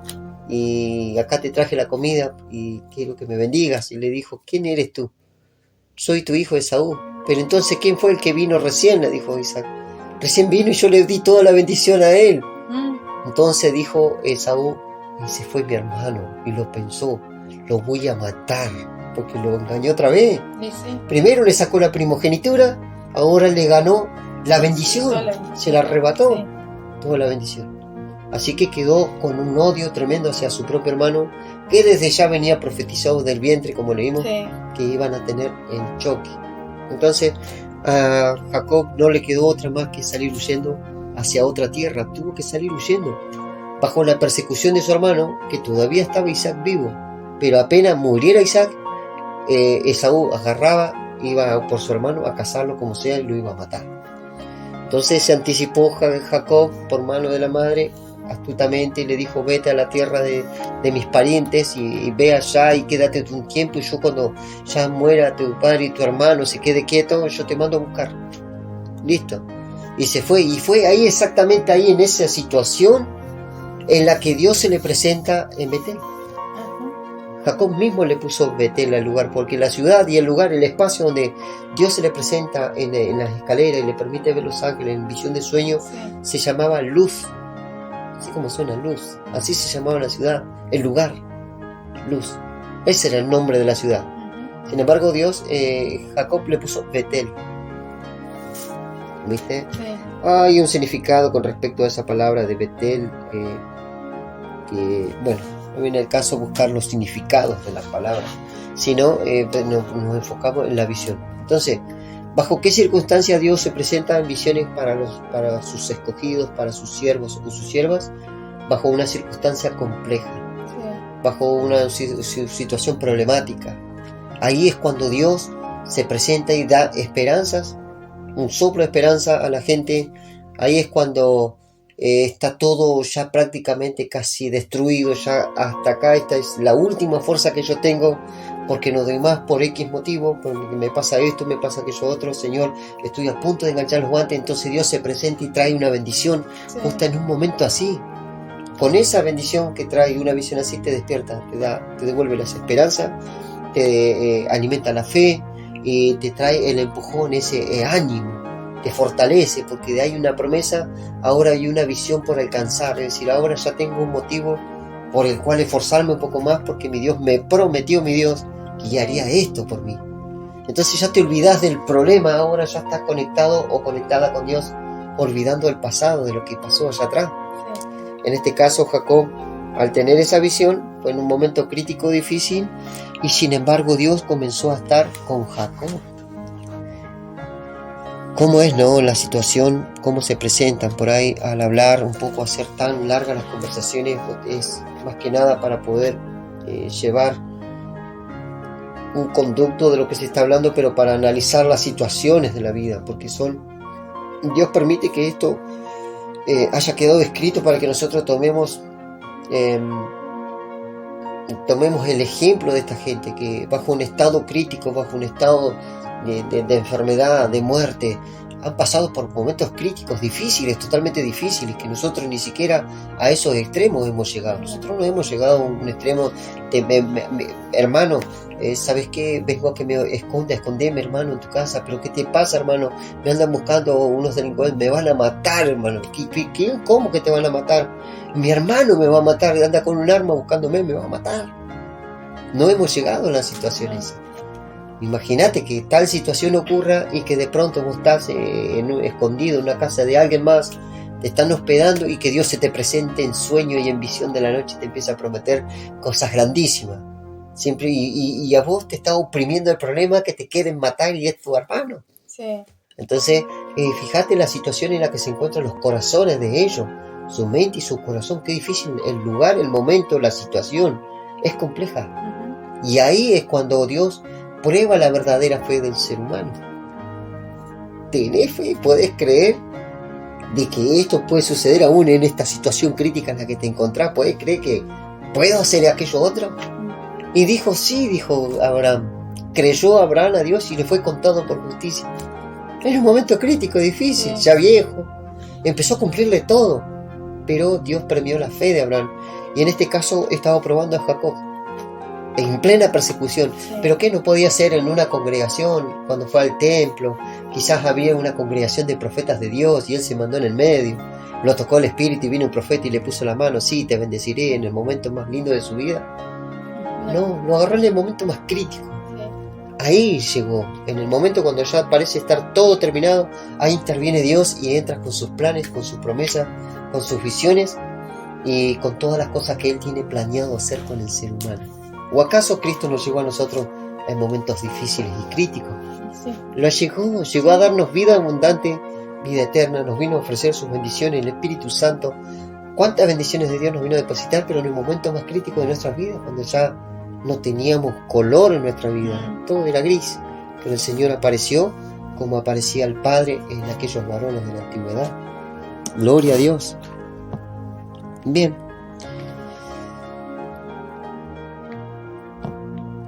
y acá te traje la comida y quiero que me bendigas. Y le dijo, ¿quién eres tú? Soy tu hijo Esaú. Pero entonces, ¿quién fue el que vino recién? Le dijo Isaac. Recién vino y yo le di toda la bendición a él. Entonces dijo Esaú, ese fue mi hermano, y lo pensó, lo voy a matar, porque lo engañó otra vez. Sí. Primero le sacó la primogenitura, ahora le ganó la bendición, se la arrebató, sí, toda la bendición. Así que quedó con un odio tremendo hacia su propio hermano, que desde ya venía profetizado del vientre, como leímos, sí, que iban a tener el choque. Entonces a Jacob no le quedó otra más que salir huyendo hacia otra tierra, tuvo que salir huyendo bajo la persecución de su hermano, que todavía estaba Isaac vivo, pero apenas muriera Isaac, Esaú agarraba, iba por su hermano a cazarlo como sea y lo iba a matar. Entonces se anticipó Jacob por mano de la madre astutamente y le dijo, vete a la tierra de mis parientes y ve allá y quédate un tiempo, y yo cuando ya muera tu padre y tu hermano se quede quieto, yo te mando a buscar. Listo. Y se fue, y fue ahí, exactamente ahí, en esa situación en la que Dios se le presenta en Betel. Jacob mismo le puso Betel al lugar, porque la ciudad y el lugar, el espacio donde Dios se le presenta en las escaleras y le permite ver los ángeles en visión de sueño, sí, se llamaba Luz. Así como suena Luz, así se llamaba la ciudad, el lugar, Luz. Ese era el nombre de la ciudad. Sin embargo, Jacob le puso Betel. ¿Viste? Sí. Hay un significado con respecto a esa palabra de Betel, que bueno, no viene el caso buscar los significados de las palabras, sino nos enfocamos en la visión. Entonces, ¿bajo qué circunstancias Dios se presenta en visiones para sus escogidos, para sus siervos o sus siervas? Bajo una circunstancia compleja, sí, bajo una situación problemática. Ahí es cuando Dios se presenta y da esperanzas, un soplo de esperanza a la gente. Ahí es cuando está todo ya prácticamente casi destruido, ya hasta acá, esta es la última fuerza que yo tengo, porque no doy más por X motivo, porque me pasa esto, me pasa aquello otro, Señor, estoy a punto de enganchar los guantes. Entonces Dios se presenta y trae una bendición, justo en un momento así. Con esa bendición que trae una visión así, te despierta, te devuelve la esperanza, te alimenta la fe, y te trae el empujón, ese ánimo, te fortalece, porque de ahí una promesa, ahora hay una visión por alcanzar, es decir, ahora ya tengo un motivo por el cual esforzarme un poco más, porque mi Dios me prometió, mi Dios, que haría esto por mí. Entonces ya te olvidas del problema, ahora ya estás conectado o conectada con Dios, olvidando el pasado, de lo que pasó allá atrás. En este caso, Jacob, al tener esa visión, fue en un momento crítico, difícil, y sin embargo Dios comenzó a estar con Jacob. ¿Cómo es, no, la situación? ¿Cómo se presentan por ahí al hablar un poco, hacer tan largas las conversaciones? Es más que nada para poder llevar un conducto de lo que se está hablando, pero para analizar las situaciones de la vida, porque Dios permite que esto haya quedado escrito para que nosotros tomemos el ejemplo de esta gente que bajo un estado crítico, bajo un estado de enfermedad, de muerte, han pasado por momentos críticos, difíciles, totalmente difíciles, que nosotros ni siquiera a esos extremos hemos llegado. Nosotros no hemos llegado a un extremo de hermano, ¿sabes qué? Vengo a que me escondeme, hermano, en tu casa. ¿Pero qué te pasa, hermano? Me andan buscando unos delincuentes, me van a matar, hermano. ¿Cómo que te van a matar? Mi hermano me va a matar, anda con un arma buscándome, me va a matar. No hemos llegado a la situación esa. Imagínate que tal situación ocurra y que de pronto vos estás escondido en una casa de alguien más, te están hospedando, y que Dios se te presente en sueño y en visión de la noche y te empieza a prometer cosas grandísimas. Siempre, y a vos te está oprimiendo el problema que te quieren matar y es tu hermano. Sí. Entonces, fíjate la situación en la que se encuentran los corazones de ellos, su mente y su corazón. Qué difícil el lugar, el momento, la situación. Es compleja. Uh-huh. Y ahí es cuando Dios prueba la verdadera fe del ser humano. ¿Tenés fe? ¿Podés creer de que esto puede suceder aún en esta situación crítica en la que te encontrás? ¿Podés creer que puedo hacer aquello otro? Y dijo, sí, dijo Abraham. Creyó Abraham a Dios y le fue contado por justicia. Era un momento crítico, difícil, ya viejo. Empezó a cumplirle todo. Pero Dios premió la fe de Abraham. Y en este caso estaba probando a Jacob en plena persecución. ¿Pero qué no podía hacer en una congregación cuando fue al templo? Quizás había una congregación de profetas de Dios y él se mandó en el medio. Lo tocó el Espíritu y vino un profeta y le puso la mano. Sí, te bendeciré en el momento más lindo de su vida. No, lo agarró en el momento más crítico. Ahí llegó, en el momento cuando ya parece estar todo terminado, ahí interviene Dios y entra con sus planes, con sus promesas, con sus visiones y con todas las cosas que Él tiene planeado hacer con el ser humano. ¿O acaso Cristo nos llegó a nosotros en momentos difíciles y críticos? Sí. Llegó a darnos vida abundante, vida eterna, nos vino a ofrecer sus bendiciones, el Espíritu Santo. ¿Cuántas bendiciones de Dios nos vino a depositar? Pero en el momento más crítico de nuestras vidas, cuando ya no teníamos color en nuestra vida, todo era gris. Pero el Señor apareció como aparecía el Padre en aquellos varones de la antigüedad. Gloria a Dios. Bien.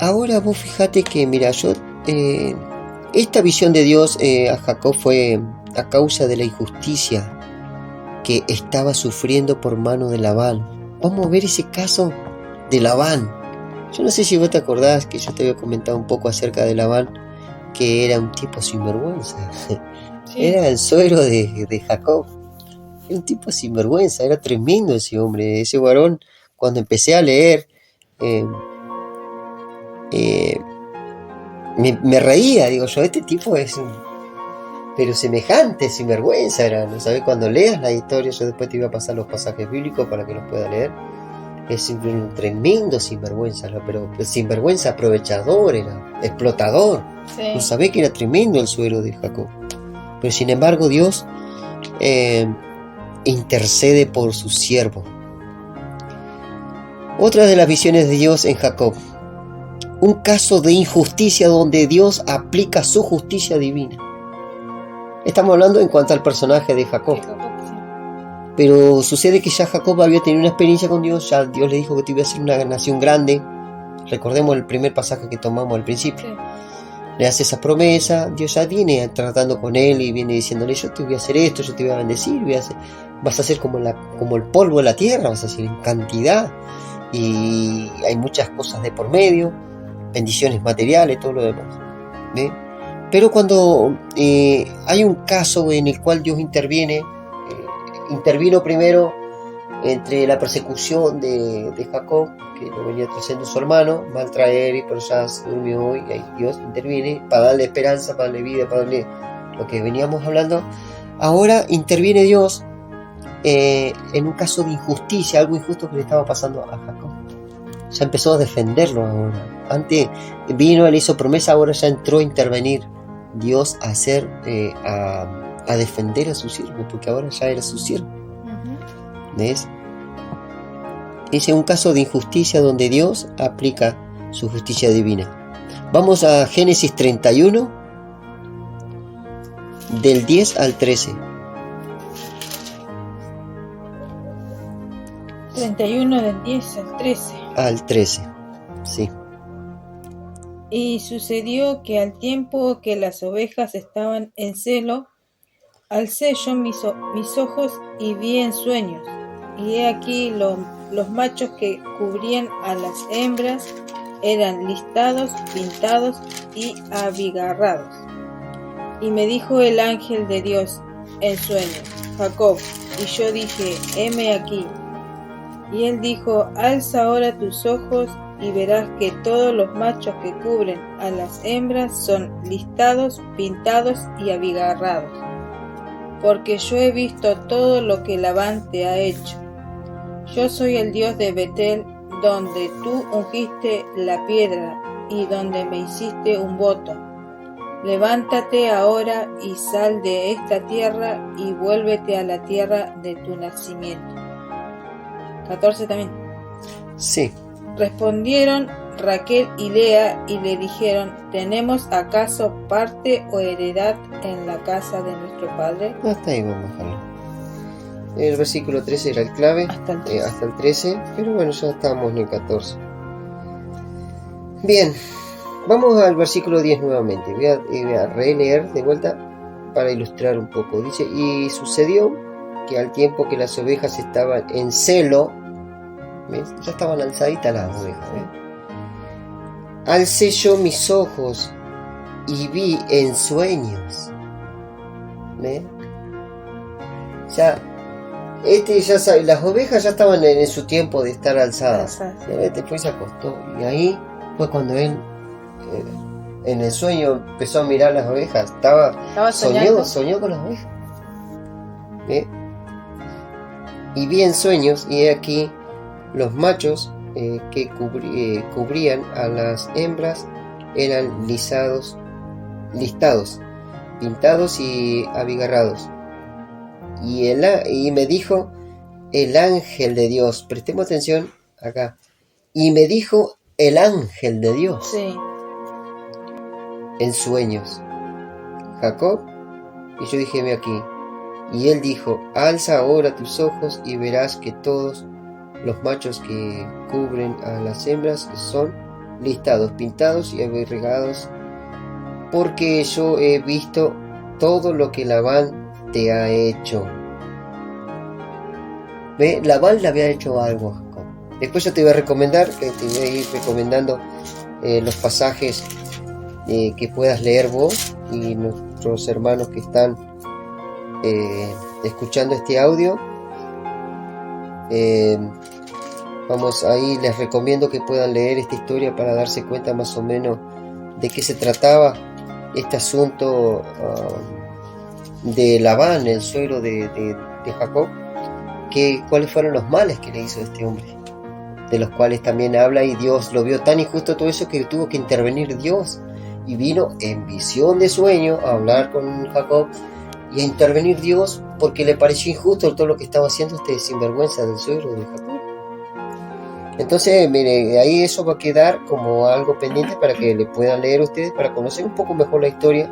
Ahora vos fíjate que, mira, esta visión de Dios a Jacob fue a causa de la injusticia que estaba sufriendo por mano de Labán. Vamos a ver ese caso de Labán. Yo no sé si vos te acordás que yo te había comentado un poco acerca de Labán, que era un tipo sinvergüenza. Sí. Era el suegro de Jacob. Era un tipo sinvergüenza, era tremendo ese hombre, ese varón. Cuando empecé a leer, me reía, digo yo, este tipo es pero semejante sinvergüenza era, ¿no sabes? Cuando leas la historia, yo después te iba a pasar los pasajes bíblicos para que los puedas leer. Es un tremendo sinvergüenza, pero sinvergüenza aprovechador era, explotador. Sí. No sabés que era tremendo el suegro de Jacob. Pero sin embargo Dios intercede por su siervo. Otra de las visiones de Dios en Jacob. Un caso de injusticia donde Dios aplica su justicia divina. Estamos hablando en cuanto al personaje de Jacob. Pero sucede que ya Jacob había tenido una experiencia con Dios, ya Dios le dijo que te iba a hacer una nación grande. Recordemos el primer pasaje que tomamos al principio. Sí. Le hace esa promesa, Dios ya viene tratando con él y viene diciéndole: yo te voy a hacer esto, yo te voy a bendecir, vas a ser como el polvo de la tierra, vas a ser en cantidad, y hay muchas cosas de por medio, bendiciones materiales, todo lo demás. ¿Ve? Pero cuando hay un caso en el cual Dios intervino primero entre la persecución de Jacob, que lo venía trayendo su hermano, mal traer, y por ya se durmió, y ahí Dios interviene para darle esperanza, para darle vida, para darle lo que veníamos hablando. Ahora interviene Dios en un caso de injusticia, algo injusto que le estaba pasando a Jacob. Ya empezó a defenderlo ahora. Antes vino, él hizo promesa, ahora ya entró a intervenir Dios a defender a su siervo, porque ahora ya era su siervo. ¿Ves? Es un caso de injusticia donde Dios aplica su justicia divina. Vamos a Génesis 31, del 10 al 13. 31 del 10 al 13. Al 13, sí. Y sucedió que al tiempo que las ovejas estaban en celo, alcé yo mis ojos y vi en sueños, y he aquí los machos que cubrían a las hembras eran listados, pintados y abigarrados. Y me dijo el ángel de Dios en sueños: Jacob. Y yo dije: heme aquí. Y él dijo: alza ahora tus ojos y verás que todos los machos que cubren a las hembras son listados, pintados y abigarrados. Porque yo he visto todo lo que Labán te ha hecho. Yo soy el Dios de Betel, donde tú ungiste la piedra y donde me hiciste un voto. Levántate ahora y sal de esta tierra y vuélvete a la tierra de tu nacimiento. 14 también. Sí. Respondieron Raquel y Lea y le dijeron: ¿tenemos acaso parte o heredad en la casa de nuestro padre? Hasta ahí vamos a dejarlo. El versículo 13 era el clave, hasta el 13, pero bueno, ya estamos en el 14. Bien, vamos al versículo 10 nuevamente. Voy a releer de vuelta para ilustrar un poco. Dice: y sucedió que al tiempo que las ovejas estaban en celo, ¿ves? Ya estaban alzaditas las ovejas, ¿ves? Alcé yo mis ojos y vi en sueños. ¿Ves? Ya sabe, las ovejas ya estaban en su tiempo de estar alzadas. Después se acostó, y ahí fue cuando él en el sueño empezó a mirar las ovejas. Soñó con las ovejas. ¿Ves? Y vi en sueños, y he aquí los machos que cubrían a las hembras eran listados, pintados y abigarrados. Y me dijo el ángel de Dios, prestemos atención acá, y me dijo el ángel de Dios, sí, en sueños: Jacob. Y yo dije: heme aquí. Y él dijo: alza ahora tus ojos y verás que todos los machos que cubren a las hembras son listados, pintados y abigarrados, porque yo he visto todo lo que Labán te ha hecho. ¿Ve? Labán le había hecho algo a Jacob. Después yo te voy a recomendar, te voy a ir recomendando los pasajes que puedas leer vos y nuestros hermanos que están escuchando este audio. Vamos, ahí les recomiendo que puedan leer esta historia para darse cuenta más o menos de qué se trataba este asunto de Labán, el suegro de Jacob, cuáles fueron los males que le hizo este hombre, de los cuales también habla, y Dios lo vio tan injusto todo eso que tuvo que intervenir Dios, y vino en visión de sueño a hablar con Jacob y a intervenir Dios porque le pareció injusto todo lo que estaba haciendo este sinvergüenza del suegro de Jacob. Entonces, mire, ahí eso va a quedar como algo pendiente para que le puedan leer ustedes, para conocer un poco mejor la historia.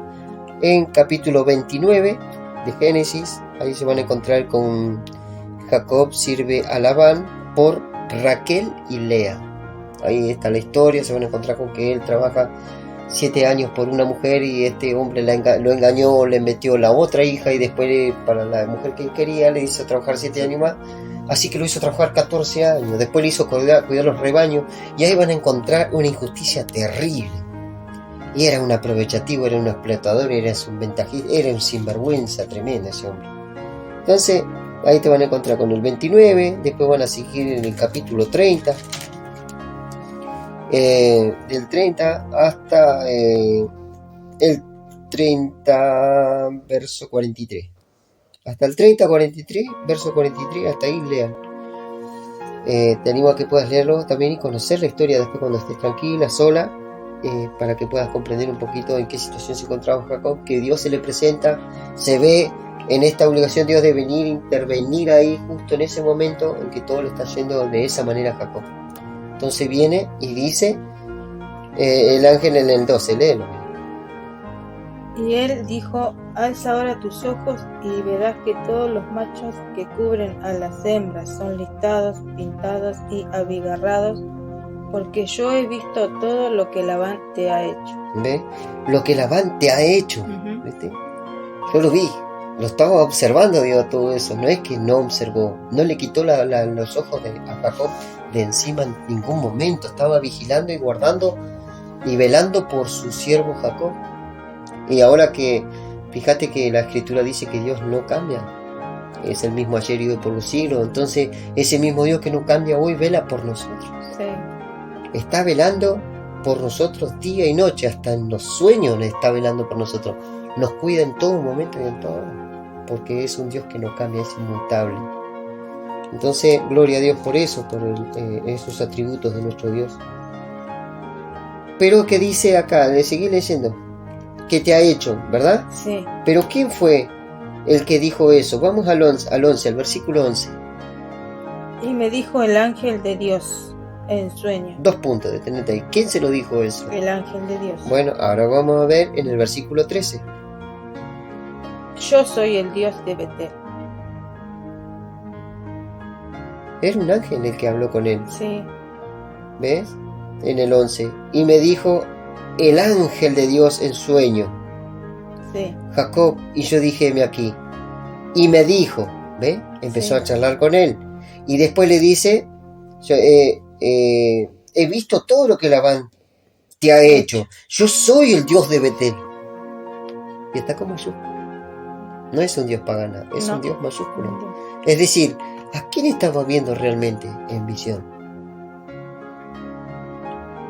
En capítulo 29 de Génesis, ahí se van a encontrar con Jacob sirve a Labán por Raquel y Lea. Ahí está la historia, se van a encontrar con que él trabaja 7 años por una mujer y este hombre lo engañó, le metió la otra hija y después para la mujer que él quería le hizo trabajar 7 años más, así que lo hizo trabajar 14 años, después le hizo cuidar los rebaños y ahí van a encontrar una injusticia terrible. Y era un aprovechativo, era un explotador, era un ventajista, era un sinvergüenza tremendo ese hombre. Entonces ahí te van a encontrar con el 29, después van a seguir en el capítulo 30. Del 30 hasta el 30 verso 43, hasta el 30 43 verso 43, hasta ahí lean. Te animo a que puedas leerlo también y conocer la historia después cuando estés tranquila, sola, para que puedas comprender un poquito en qué situación se encontraba Jacob, que Dios se le presenta, se ve en esta obligación Dios de venir, intervenir ahí justo en ese momento en que todo le está yendo de esa manera a Jacob. Entonces viene y dice el ángel en el 12, léelo. Y él dijo: alza ahora tus ojos y verás que todos los machos que cubren a las hembras son listados, pintados y abigarrados, porque yo he visto todo lo que Labán te ha hecho. ¿Ves? Lo que Labán te ha hecho. Uh-huh. ¿Viste? Yo lo vi, lo estaba observando, digo, todo eso. No es que no observó, no le quitó los ojos a Jacob de encima en ningún momento. Estaba vigilando y guardando y velando por su siervo Jacob. Y ahora que, fíjate que la escritura dice que Dios no cambia, es el mismo ayer y hoy por los siglos. Entonces ese mismo Dios que no cambia hoy vela por nosotros. Sí. Está velando por nosotros día y noche, hasta en los sueños está velando por nosotros. Nos cuida en todo momento y en todo, porque es un Dios que no cambia, es inmutable. Entonces, gloria a Dios por eso, por esos atributos de nuestro Dios. Pero que dice acá, le seguí leyendo, que te ha hecho, ¿verdad? Sí. Pero ¿quién fue el que dijo eso? Vamos al 11, al versículo 11. Y me dijo el ángel de Dios en sueño. 2 puntos, detenete ahí. ¿Quién se lo dijo eso? El ángel de Dios. Bueno, ahora vamos a ver en el versículo 13. Yo soy el Dios de Betel. Era un ángel el que habló con él. Sí. ¿Ves? En el 11. Y me dijo el ángel de Dios en sueño. Sí. Jacob, y yo dije, heme aquí. Y me dijo, ¿ves? Empezó a charlar con él. Y después le dice, he visto todo lo que Labán te ha hecho. Yo soy el Dios de Betel. Y está con mayúscula. No es un Dios pagano, es un Dios mayúsculo. Es decir, ¿a quién estaba viendo realmente en visión?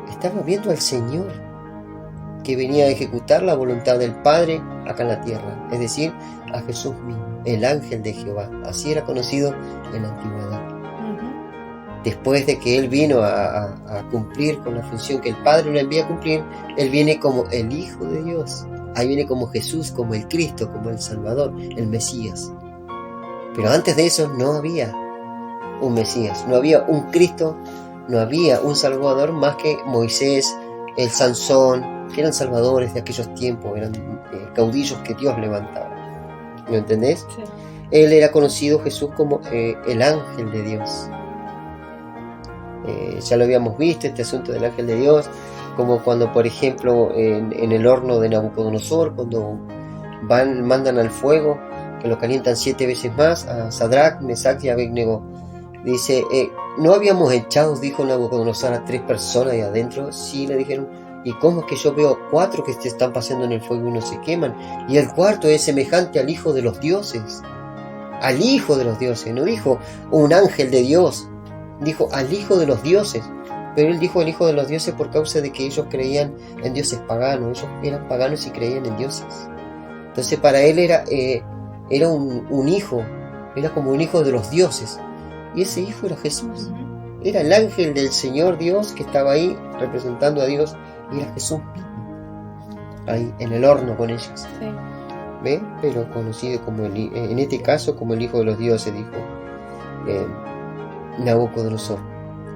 Estaba viendo al Señor, que venía a ejecutar la voluntad del Padre acá en la tierra. Es decir, a Jesús mismo, el ángel de Jehová. Así era conocido en la antigüedad. Después de que Él vino a cumplir con la función que el Padre lo envía a cumplir, Él viene como el Hijo de Dios. Ahí viene como Jesús, como el Cristo, como el Salvador, el Mesías. Pero antes de eso no había un Mesías, no había un Cristo, no había un Salvador más que Moisés, el Sansón, que eran salvadores de aquellos tiempos, eran caudillos que Dios levantaba. ¿Me entendés? Sí. Él era conocido, Jesús, como el ángel de Dios. Ya lo habíamos visto, este asunto del ángel de Dios, como cuando, por ejemplo, en el horno de Nabucodonosor, cuando mandan al fuego, que lo calientan 7 veces más, a Sadrach, Mesach y Abednego. Dice, ¿no habíamos echado, dijo Nabucodonosor, a 3 personas ahí adentro? Sí, le dijeron. ¿Y cómo es que yo veo 4 que se están paseando en el fuego y no se queman? Y el cuarto es semejante al Hijo de los Dioses. Al Hijo de los Dioses. No dijo un ángel de Dios. Dijo al Hijo de los Dioses. Pero él dijo el Hijo de los Dioses por causa de que ellos creían en dioses paganos. Ellos eran paganos y creían en dioses. Entonces para él era un hijo. Era como un hijo de los dioses. Y ese hijo era Jesús. Era el ángel del Señor Dios que estaba ahí representando a Dios. Y era Jesús mismo. Ahí en el horno con ellos. Sí. ¿Ve? Pero conocido como en este caso como el Hijo de los Dioses, dijo Nabucodonosor.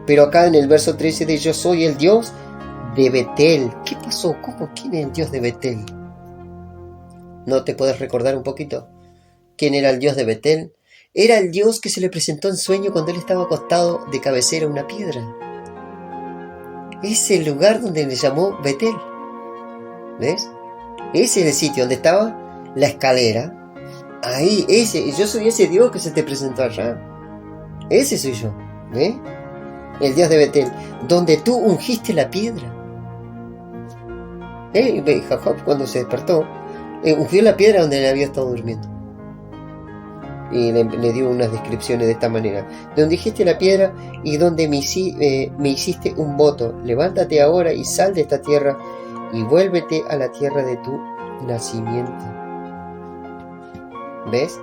Pero acá en el verso 13 de yo soy el Dios de Betel. ¿Qué pasó? ¿Cómo? ¿Quién es el Dios de Betel? ¿No te puedes recordar un poquito? ¿Quién era el Dios de Betel? era el Dios que se le presentó en sueño cuando él estaba acostado de cabecera a una piedra. Es el lugar donde le llamó Betel. ¿Ves? Ese es el sitio donde estaba la escalera. Ahí, yo soy ese Dios que se te presentó allá. Ese soy yo. ¿Ves? El Dios de Betel, donde tú ungiste la piedra. Jacob, cuando se despertó, ungió la piedra donde él había estado durmiendo. Y le dio unas descripciones de esta manera: donde ungiste la piedra y donde me hiciste un voto, levántate ahora y sal de esta tierra y vuélvete a la tierra de tu nacimiento. ¿Ves?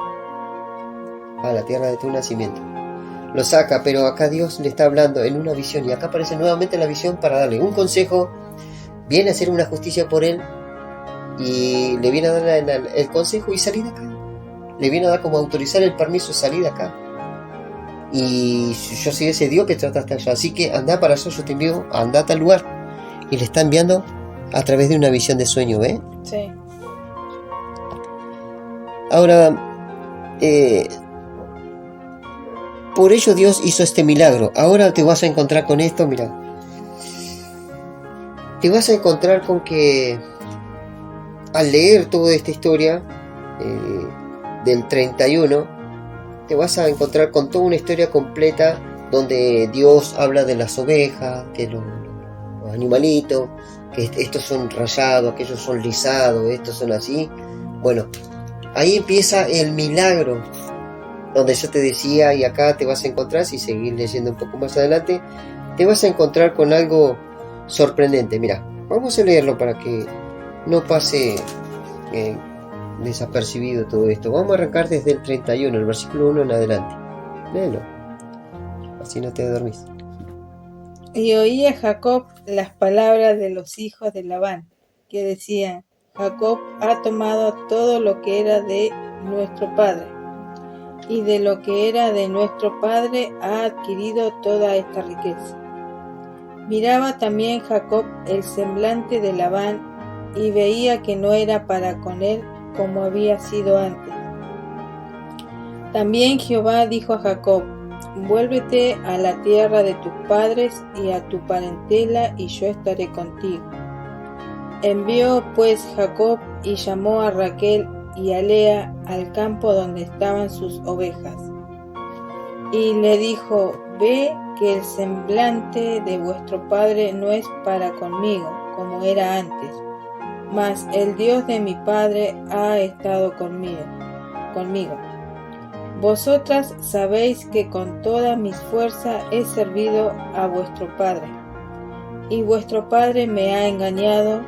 A la tierra de tu nacimiento. Lo saca, pero acá Dios le está hablando en una visión, y acá aparece nuevamente la visión para darle un consejo. Viene a hacer una justicia por él y le viene a dar el consejo y salir de acá. Le viene a dar como autorizar el permiso de salir de acá. Y yo soy ese Dios que trataste allá, así que anda para allá, yo te envío, anda a tal lugar. Y le está enviando a través de una visión de sueño, ¿ves? Sí. Ahora, por ello Dios hizo este milagro. Ahora te vas a encontrar con esto, mira. Te vas a encontrar con que al leer toda esta historia del 31, te vas a encontrar con toda una historia completa donde Dios habla de las ovejas, que los animalitos, que estos son rayados, aquellos son lisados, estos son así. Bueno, ahí empieza el milagro, donde yo te decía, y acá te vas a encontrar, si seguís leyendo un poco más adelante, te vas a encontrar con algo sorprendente. Mira, vamos a leerlo para que no pase desapercibido todo esto. Vamos a arrancar desde el 31, el versículo 1 en adelante. Léelo, así no te dormís. Y oía Jacob las palabras de los hijos de Labán, que decían: Jacob ha tomado todo lo que era de nuestro padre, y de lo que era de nuestro padre ha adquirido toda esta riqueza. Miraba también Jacob el semblante de Labán, y veía que no era para con él como había sido antes. También Jehová dijo a Jacob: vuélvete a la tierra de tus padres y a tu parentela, y yo estaré contigo. Envió pues Jacob y llamó a Raquel y a Lea al campo donde estaban sus ovejas. Y le dijo: ve que el semblante de vuestro padre no es para conmigo, como era antes, mas el Dios de mi padre ha estado conmigo. Vosotras sabéis que con toda mi fuerza he servido a vuestro padre, y vuestro padre me ha engañado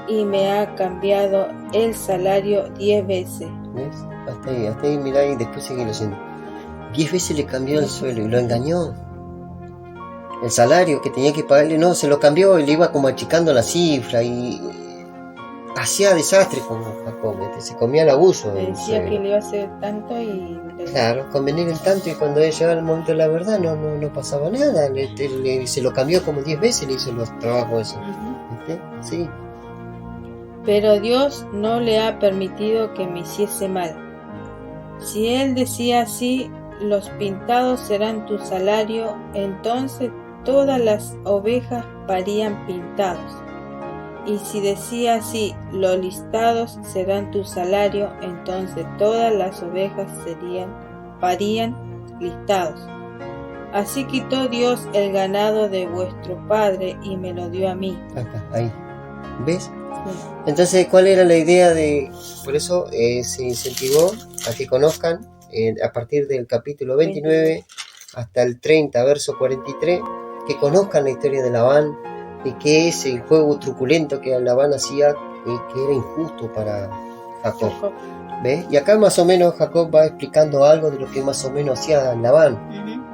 y me ha cambiado el salario 10 veces. ¿Ves? Hasta ahí, mirá, y después sigue leyendo. 10 veces le cambió el suelo y lo engañó. El salario que tenía que pagarle, no, se lo cambió y le iba como achicando la cifra y hacía desastre con Jacob, se comía el abuso. Le decía que le iba a hacer tanto y... Claro, convenir el tanto, y cuando él llegaba el momento de la verdad no pasaba nada. Se lo cambió como 10 veces, le hizo los trabajos esos. ¿Viste? Sí. Pero Dios no le ha permitido que me hiciese mal. Si él decía así: los pintados serán tu salario, entonces todas las ovejas parían pintados. Y si decía así: los listados serán tu salario, entonces todas las ovejas parían listados. Así quitó Dios el ganado de vuestro padre y me lo dio a mí. Acá, ahí. ¿Ves? Sí. Entonces, ¿cuál era la idea de...? Por eso se incentivó a que conozcan a partir del capítulo 29 hasta el 30, verso 43, que conozcan la historia de Labán, de qué es el juego truculento que Labán hacía, que era injusto para Jacob. ¿Ves? Y acá más o menos Jacob va explicando algo de lo que más o menos hacía Labán,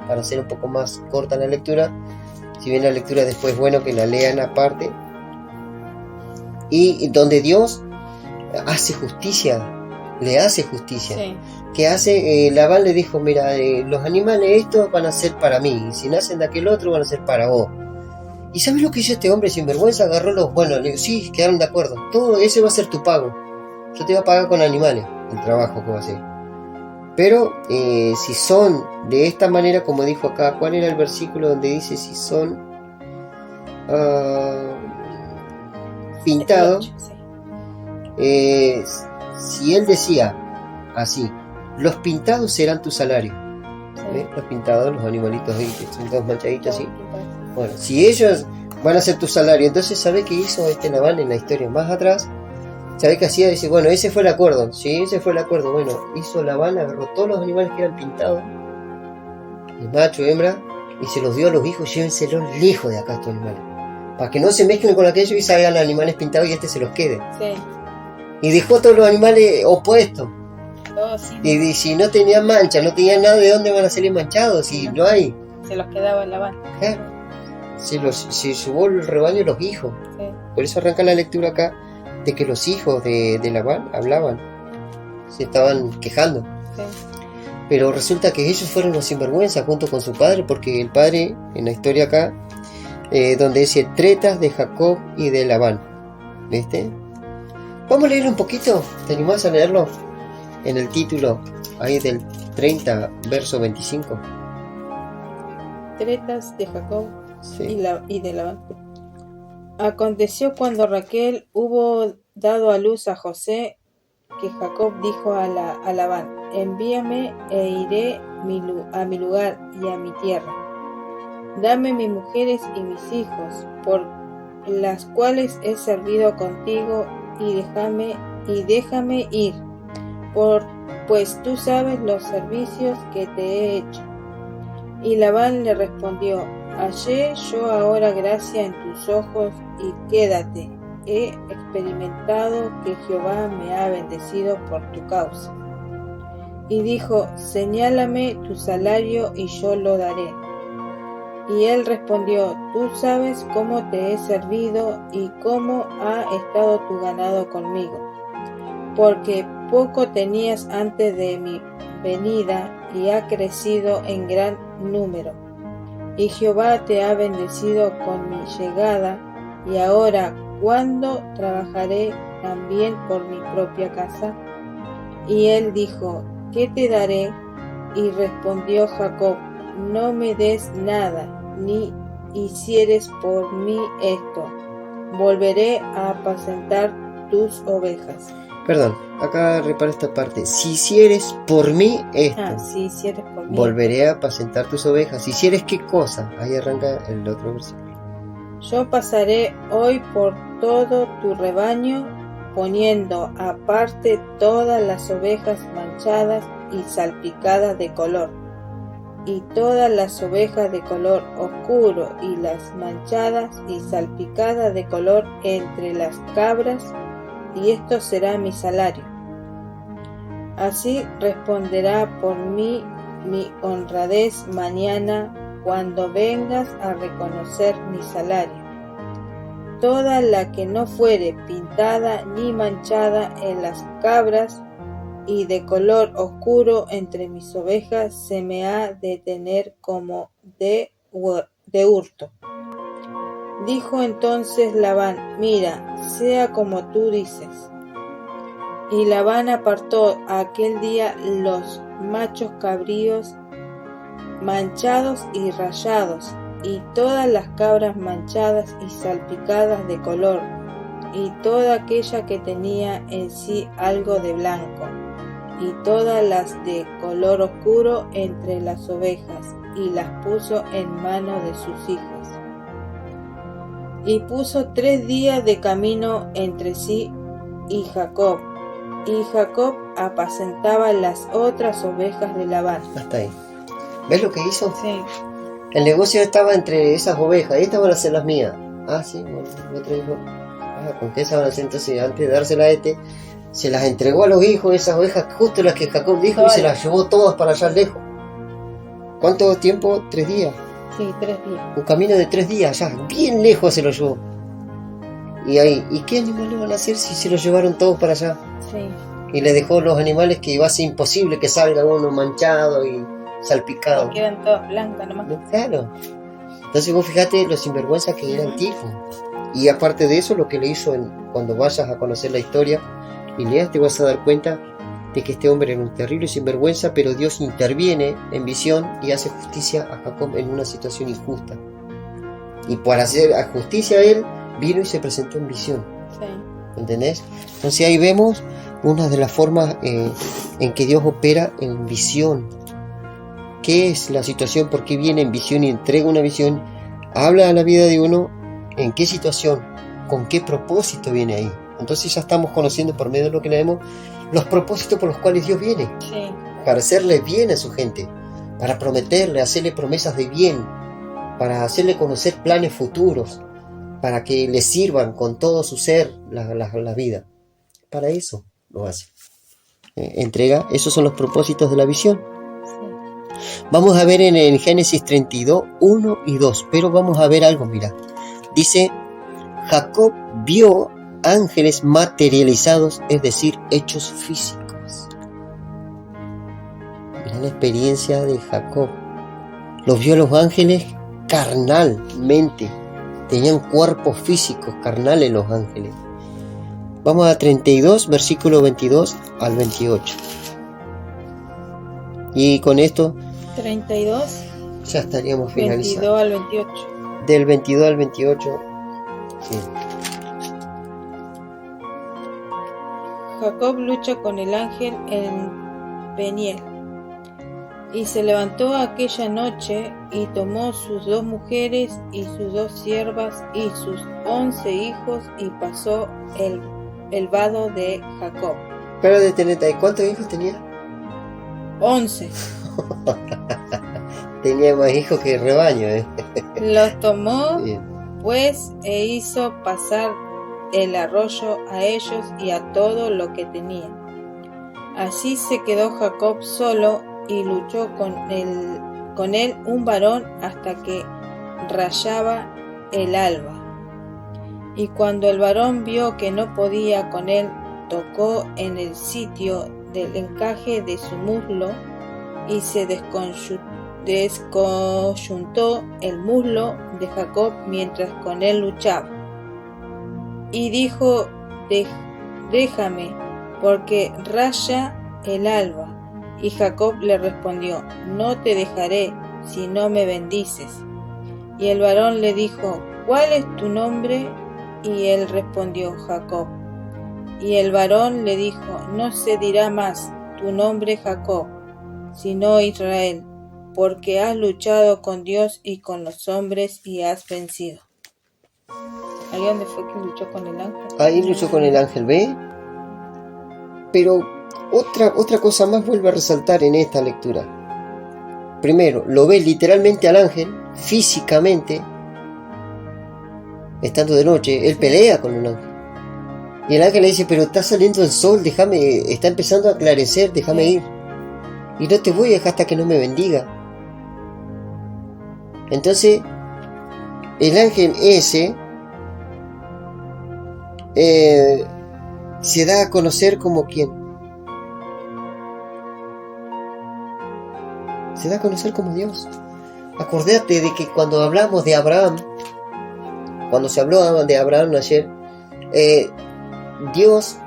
para hacer un poco más corta la lectura. Si bien la lectura después es bueno que la lean aparte. Y donde Dios hace justicia, le hace justicia. Sí. Que hace, Labán le dijo: mira, los animales estos van a ser para mí, y si nacen de aquel otro van a ser para vos. ¿Y sabes lo que hizo este hombre sinvergüenza? Agarró los... Bueno, le digo, sí, quedaron de acuerdo. Todo ese va a ser tu pago. Yo te voy a pagar con animales el trabajo que va a hacer. Pero si son de esta manera, como dijo acá, ¿cuál era el versículo donde dice si son pintados? Si él decía así, los pintados serán tu salario. Los pintados, los animalitos ahí que son todos manchaditos así. Bueno, si ellos van a ser tu salario, entonces ¿sabe qué hizo Labán en la historia más atrás? ¿Sabe qué hacía? Dice, bueno, ese fue el acuerdo. Sí, ese fue el acuerdo. Bueno, hizo Labán, agarró todos los animales que eran pintados, el macho, hembra, y se los dio a los hijos, llévenselos lejos de acá estos animales, para que no se mezclen con aquellos y salgan los animales pintados y se los quede. Sí. Y dejó todos los animales opuestos. Sí. Y si no tenían mancha, no tenían nada, ¿de dónde van a salir manchados? Si no hay. Se los quedaba en Labán. Se llevó el rebaño de los hijos. Sí. Por eso arranca la lectura acá de que los hijos de Labán hablaban, se estaban quejando. Sí. Pero resulta que ellos fueron los sinvergüenzas junto con su padre, porque el padre, en la historia acá, donde dice tretas de Jacob y de Labán. ¿Viste? Vamos a leer un poquito. ¿Te animás a leerlo? En el título, ahí del 30, verso 25. Tretas de Jacob y de Labán. Aconteció cuando Raquel hubo dado a luz a José, que Jacob dijo a Labán, envíame e iré a mi lugar y a mi tierra. Dame mis mujeres y mis hijos, por las cuales he servido contigo, y déjame ir, pues tú sabes los servicios que te he hecho. Y Labán le respondió, hallé yo ahora gracia en tus ojos, y quédate, he experimentado que Jehová me ha bendecido por tu causa. Y dijo, señálame tu salario y yo lo daré. Y él respondió, tú sabes cómo te he servido y cómo ha estado tu ganado conmigo, porque poco tenías antes de mi venida y ha crecido en gran número. Y Jehová te ha bendecido con mi llegada, y ahora, ¿cuándo trabajaré también por mi propia casa? Y él dijo, ¿qué te daré? Y respondió Jacob, no me des nada, ni hicieres por mí esto, volveré a apacentar tus ovejas. Perdón, acá repara esta parte. Si hicieres por mí esto, si hicieres por mí volveré a apacentar tus ovejas. Si hicieres qué cosa, ahí arranca el otro versículo. Yo pasaré hoy por todo tu rebaño, poniendo aparte todas las ovejas manchadas y salpicadas de color, y todas las ovejas de color oscuro y las manchadas y salpicadas de color entre las cabras, y esto será mi salario. Así responderá por mí mi honradez mañana cuando vengas a reconocer mi salario. Toda la que no fuere pintada ni manchada en las cabras y de color oscuro entre mis ovejas se me ha de tener como de hurto. Dijo entonces Labán, mira, sea como tú dices. Y Labán apartó aquel día los machos cabríos manchados y rayados, y todas las cabras manchadas y salpicadas de color, y toda aquella que tenía en sí algo de blanco, y todas las de color oscuro entre las ovejas, y las puso en mano de sus hijas. Y puso 3 días de camino entre sí y Jacob apacentaba las otras ovejas de Labán. Hasta ahí. ¿Ves lo que hizo? Sí. El negocio estaba entre esas ovejas, estas van a ser las mías. Sí, bueno, el otro dijo, ¿con qué esas van a ser? Entonces, antes de dársela a se las entregó a los hijos, esas ovejas, justo las que Jacob dijo, y se las llevó todas para allá lejos. ¿Cuánto tiempo? 3 días. Sí, 3 días. Un camino de 3 días, allá, bien lejos se lo llevó. Y ahí, ¿y qué animales van a hacer si se los llevaron todos para allá? Sí. Y le dejó los animales que iba a ser imposible que salga uno manchado y salpicado. Y quedan todas blancas nomás. Claro. Entonces vos fijate los sinvergüenzas que eran tifos. Y aparte de eso, lo que le hizo cuando vayas a conocer la historia y leas, te vas a dar cuenta de que este hombre era un terrible sinvergüenza, pero Dios interviene en visión y hace justicia a Jacob en una situación injusta. Y para hacer justicia a él, vino y se presentó en visión. Sí. ¿Entendés? Entonces ahí vemos una de las formas en que Dios opera en visión. ¿Qué es la situación? ¿Por qué viene en visión y entrega una visión? Habla a la vida de uno, ¿en qué situación? ¿Con qué propósito viene ahí? Entonces ya estamos conociendo por medio de lo que leemos los propósitos por los cuales Dios viene. Sí. Para hacerle bien a su gente, para prometerle, hacerle promesas de bien, para hacerle conocer planes futuros, para que le sirvan con todo su ser la vida. Para eso lo hace. Entrega, esos son los propósitos de la visión. Sí. Vamos a ver en Génesis 32, 1 y 2, pero vamos a ver algo, mira. Dice, Jacob vio ángeles materializados, es decir, hechos físicos. Mira la experiencia de Jacob. Los vio los ángeles carnalmente. Tenían cuerpos físicos, carnales los ángeles. Vamos a 32, versículo 22 al 28. Y con esto 32, ya estaríamos finalizando. 22 al 28. Del 22 al 28. Sí. Jacob lucha con el ángel en Peniel. Y se levantó aquella noche y tomó sus 2 mujeres y sus 2 siervas y sus 11 hijos y pasó el vado de Jacob. Pero detenete ahí, ¿cuántos hijos tenía? 11. Tenía más hijos que rebaño, Los tomó Bien. pues e hizo pasar el arroyo a ellos y a todo lo que tenía. Así se quedó Jacob solo y luchó con él un varón hasta que rayaba el alba. Y cuando el varón vio que no podía con él, tocó en el sitio del encaje de su muslo y se descoyuntó el muslo de Jacob mientras con él luchaba. Y dijo, déjame, porque raya el alba. Y Jacob le respondió, no te dejaré si no me bendices. Y el varón le dijo, ¿cuál es tu nombre? Y él respondió, Jacob. Y el varón le dijo, no se dirá más tu nombre Jacob, sino Israel, porque has luchado con Dios y con los hombres y has vencido. ¿Ahí dónde fue que luchó con el ángel? Ahí luchó con el ángel, ¿ve? Pero otra cosa más vuelve a resaltar en esta lectura. Primero, lo ve literalmente al ángel, físicamente, estando de noche. Él pelea con un ángel. Y el ángel le dice, pero está saliendo el sol, déjame, está empezando a aclarecer, déjame ir. Y no te voy a dejar hasta que no me bendiga. Entonces, el ángel ese se da a conocer como quién. Se da a conocer como Dios. Acordate de que cuando hablamos de Abraham, cuando se habló de Abraham ayer, Dios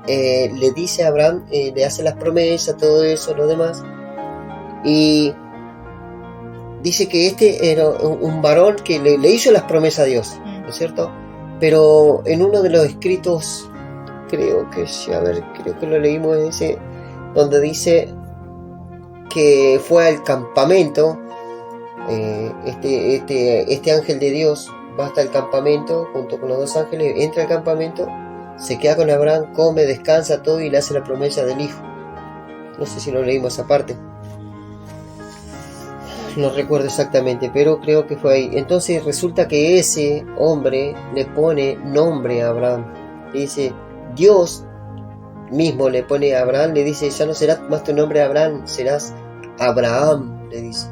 le dice a Abraham, le hace las promesas, todo eso, lo demás, y dice que este era un varón que le hizo las promesas a Dios, ¿no es cierto? Pero en uno de los escritos, creo que lo leímos ese, donde dice que fue al campamento, este ángel de Dios va hasta el campamento junto con los 2 ángeles, entra al campamento, se queda con Abraham, come, descansa todo y le hace la promesa del hijo. No sé si lo leímos esa parte, no recuerdo exactamente, pero creo que fue ahí. Entonces resulta que ese hombre le pone nombre a Abraham. Le dice, Dios mismo le pone a Abraham, le dice, ya no será más tu nombre Abraham, serás Abraham, le dice.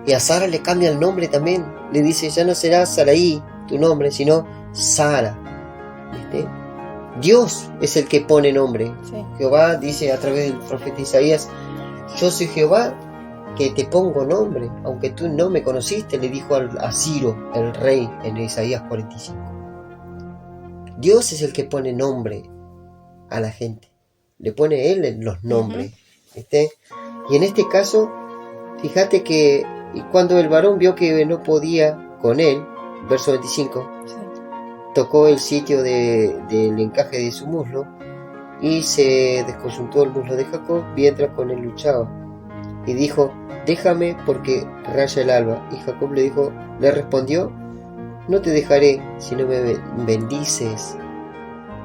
Y a Sara le cambia el nombre también, le dice, ya no será Sarai tu nombre, sino Sara. ¿Viste? Dios es el que pone nombre. Sí. Jehová dice a través del profeta Isaías, yo soy Jehová que te pongo nombre, aunque tú no me conociste, le dijo a Ciro, el rey, en Isaías 45. Dios es el que pone nombre a la gente. le pone él los nombres. ¿Viste? Y en este caso, fíjate que cuando el varón vio que no podía con él, verso 25, Sí. tocó el sitio del encaje de su muslo y se descoyuntó el muslo de Jacob mientras con él luchaba. Y dijo, déjame porque raya el alba. Y Jacob le respondió, no te dejaré si no me bendices.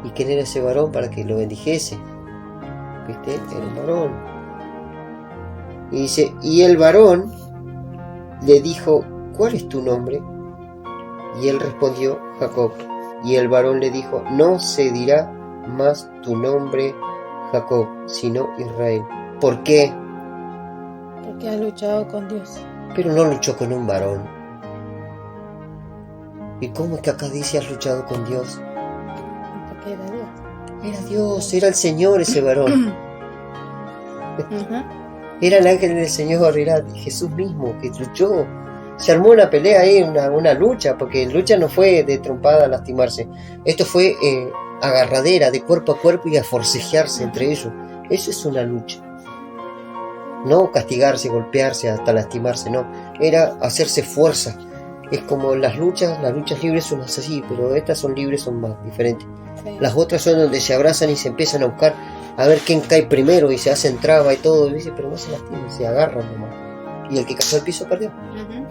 ¿Y quién era ese varón para que lo bendijese? ¿Viste? Era un varón. Y dice, y el varón le dijo, ¿cuál es tu nombre? Y él respondió, Jacob. Y el varón le dijo, no se dirá más tu nombre Jacob, sino Israel. ¿Por qué? Porque has luchado con Dios. Pero no luchó con un varón. ¿Y cómo es que acá dice has luchado con Dios? Porque era Dios. Era Dios, era el Señor ese varón. Ujú. Era el ángel del Señor, era Jesús mismo que luchó. Se armó una pelea ahí, una lucha, porque lucha no fue de trompada a lastimarse. Esto fue agarradera, de cuerpo a cuerpo y a forcejearse entre ellos. Eso es una lucha. No castigarse, golpearse hasta lastimarse, no. Era hacerse fuerza. Es como las luchas libres son así, pero estas son libres, son más diferentes. Sí. Las otras son donde se abrazan y se empiezan a buscar a ver quién cae primero y se hacen traba y todo. Y dice, pero no se lastiman, se agarran nomás. Y el que cayó al piso perdió. Ujú.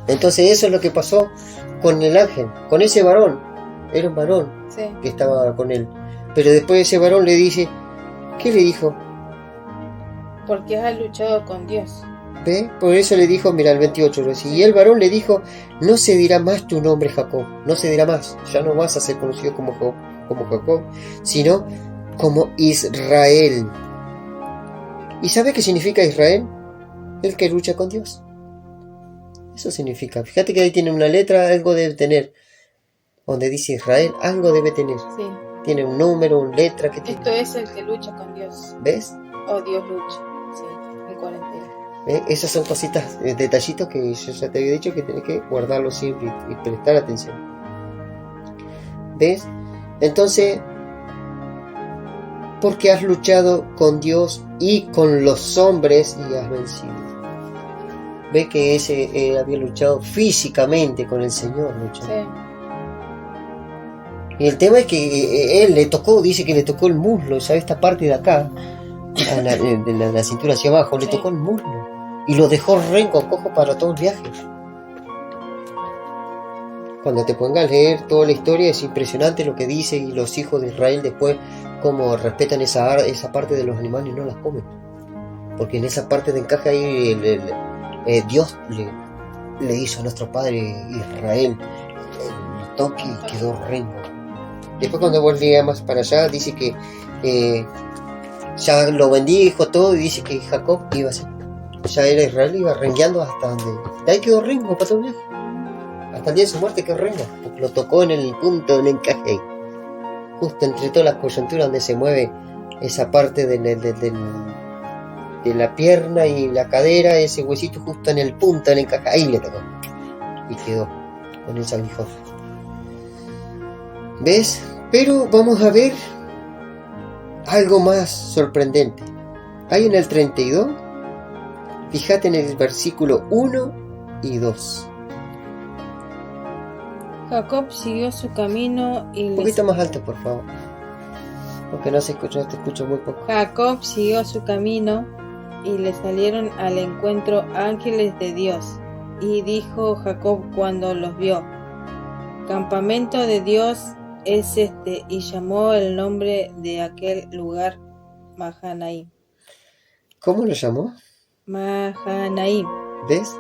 Entonces eso es lo que pasó con el ángel, con ese varón. Era un varón Sí. que estaba con él. Pero después ese varón le dice, ¿qué le dijo? Porque has luchado con Dios. ¿Ve? Por eso le dijo, mira el 28, lo dice, y el varón le dijo, no se dirá más tu nombre Jacob, no se dirá más, ya no vas a ser conocido como Jacob, sino como Israel. ¿Y sabe qué significa Israel? El que lucha con Dios. Eso significa, fíjate que ahí tiene una letra, algo debe tener, donde dice Israel, algo debe tener, Sí. tiene un número, una letra que tiene. Esto es el que lucha con Dios. ¿Ves? O Dios lucha. Sí. El 42. Esas son cositas, detallitos que yo ya te había dicho que tenés que guardarlo siempre y prestar atención. ¿Ves? Entonces, porque has luchado con Dios y con los hombres y has vencido. Ve que ese había luchado físicamente con el Señor. Luchando. Sí. Y el tema es que él le tocó, dice que le tocó el muslo, ¿sabes? Esta parte de acá, de la cintura hacia abajo, le Sí. tocó el muslo. Y lo dejó rengo, cojo para todo el viaje. Cuando te pongas a leer toda la historia es impresionante lo que dice y los hijos de Israel después cómo respetan esa parte de los animales y no las comen. Porque en esa parte de encaje ahí Dios le hizo a nuestro padre Israel el toque y quedó rengo. Después cuando volvía más para allá dice que ya lo bendijo todo y dice que Jacob iba así. Ya era Israel, iba rengueando hasta donde... De ahí quedó rengo para todo el viaje. Hasta el día de su muerte quedó rengo. Porque lo tocó en el punto del encaje. Justo entre todas las coyunturas donde se mueve esa parte de la pierna y la cadera, ese huesito justo en el punto del encaje. Ahí le tocó. Y quedó con ese aguijón. ¿Ves? Pero vamos a ver algo más sorprendente. Hay en el 32... Fíjate en el versículo 1 y 2. Jacob siguió su camino y Un poquito más alto, por favor. Porque no se escucha, te escucho muy poco. Jacob siguió su camino y le salieron al encuentro ángeles de Dios. Y dijo Jacob cuando los vio: Campamento de Dios es este, y llamó el nombre de aquel lugar Mahanaim. ¿Cómo lo llamó? Mahanaim. ¿Ves?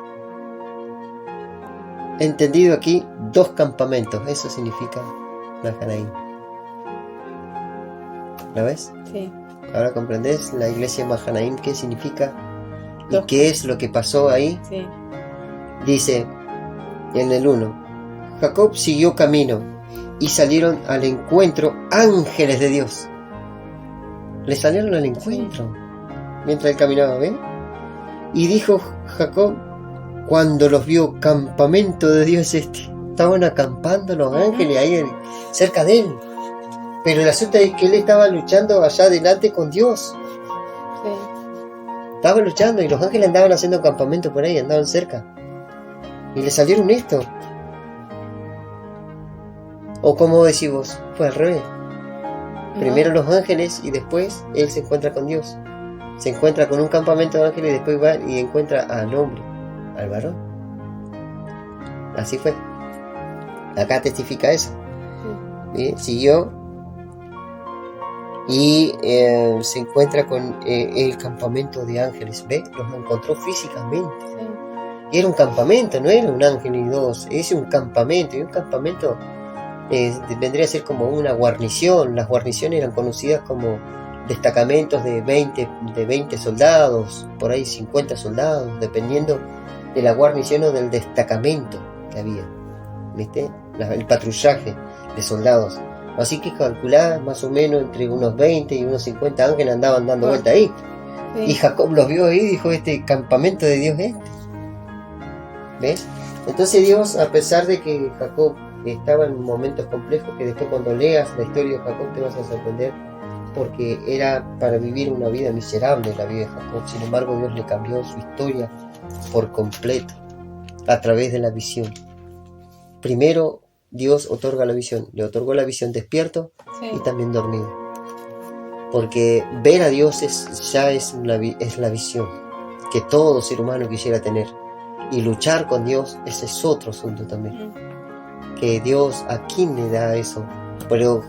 Entendido aquí, 2 campamentos. Eso significa Mahanaim. ¿La ves? Sí. Ahora comprendes la iglesia Mahanaim, qué significa y 2 qué es lo que pasó ahí. Sí. Dice en el 1: Jacob siguió camino y salieron al encuentro ángeles de Dios. Le salieron al encuentro mientras él caminaba, ¿ves? Y dijo Jacob cuando los vio: campamento de Dios este. Estaban acampando los ángeles ahí cerca de él. Pero el asunto es que él estaba luchando allá adelante con Dios. Sí. Estaba luchando y los ángeles andaban haciendo campamento por ahí, andaban cerca. Y le salieron esto. O como decís vos, fue al revés. Primero los ángeles y después él se encuentra con Dios. Se encuentra con un campamento de ángeles y después va y encuentra al hombre, al varón. Así fue. Acá testifica eso. ¿Sí? Siguió y se encuentra con el campamento de ángeles. ¿Ve? Los encontró físicamente. Sí. Y era un campamento, no era un ángel ni dos. Es un campamento. Y un campamento vendría a ser como una guarnición. Las guarniciones eran conocidas como destacamentos de 20 soldados, por ahí 50 soldados, dependiendo de la guarnición o del destacamento que había, ¿viste? El patrullaje de soldados. Así que calculá más o menos entre unos 20 y unos 50 ángeles andaban dando vuelta ahí. Sí. Y Jacob los vio ahí y dijo, este campamento de Dios es. ¿Ves? Entonces Dios, a pesar de que Jacob estaba en momentos complejos, que después cuando leas la historia de Jacob te vas a sorprender, porque era para vivir una vida miserable la vida de Jacob. Sin embargo, Dios le cambió su historia por completo a través de la visión. Primero Dios otorga la visión, le otorgó la visión despierto y también dormido, porque ver a Dios es la visión que todo ser humano quisiera tener, y luchar con Dios, ese es otro asunto también, que Dios a quién le da eso. Pero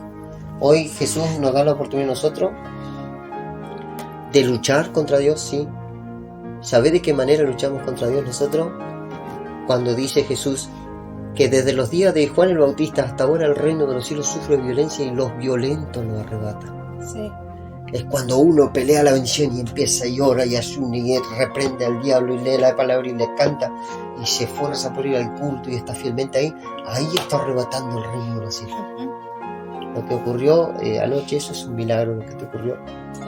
hoy Jesús nos da la oportunidad a nosotros de luchar contra Dios, sí. ¿Sabe de qué manera luchamos contra Dios nosotros? Cuando dice Jesús que desde los días de Juan el Bautista hasta ahora el reino de los cielos sufre violencia y los violentos lo arrebatan. Sí. Es cuando uno pelea la bendición y empieza y ora y ayuna y reprende al diablo y lee la palabra y le canta y se esfuerza por ir al culto y está fielmente ahí está arrebatando el reino de los cielos. Lo que ocurrió anoche, eso es un milagro, lo que te ocurrió. Sí.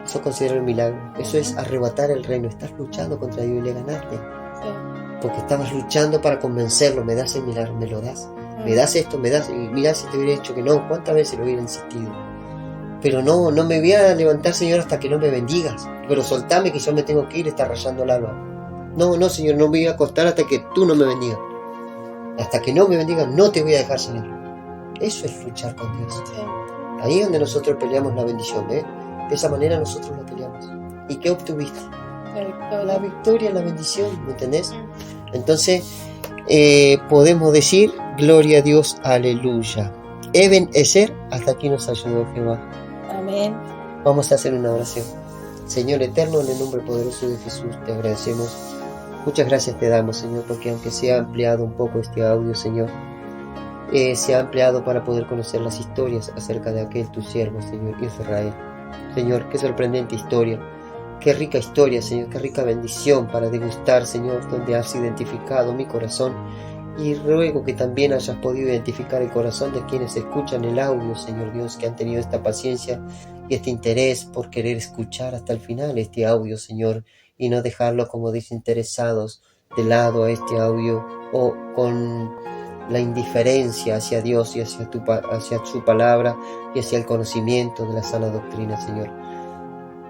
Eso considero un milagro. Eso es arrebatar el reino. Estás luchando contra Dios y le ganaste. Sí. Porque estabas luchando para convencerlo. Me das el milagro, me lo das. Me das esto, me das. Y mira, si te hubiera dicho que no, ¿cuántas veces lo hubiera insistido? Pero no me voy a levantar, Señor, hasta que no me bendigas. Pero soltame que yo me tengo que ir, está rayando el alba. No, Señor, no me voy a acostar hasta que tú no me bendigas. Hasta que no me bendigas, no te voy a dejar, Señor. Eso es luchar con Dios. Sí. Ahí es donde nosotros peleamos la bendición, ¿eh? De esa manera nosotros la peleamos. ¿Y qué obtuviste? La victoria, la bendición, ¿me entendés? Entonces, podemos decir, gloria a Dios, aleluya. Eben Ezer, hasta aquí nos ayudó Jehová. Amén. Vamos a hacer una oración. Señor eterno, en el nombre poderoso de Jesús, te agradecemos. Muchas gracias te damos, Señor, porque aunque se ha ampliado un poco este audio, Señor, se ha ampliado para poder conocer las historias acerca de aquel tu siervo, Señor Israel. Señor, qué sorprendente historia, qué rica historia, Señor, qué rica bendición para degustar, Señor, donde has identificado mi corazón, y ruego que también hayas podido identificar el corazón de quienes escuchan el audio, Señor Dios, que han tenido esta paciencia y este interés por querer escuchar hasta el final este audio, Señor, y no dejarlo como desinteresados de lado a este audio o con la indiferencia hacia Dios y hacia su palabra y hacia el conocimiento de la sana doctrina, Señor.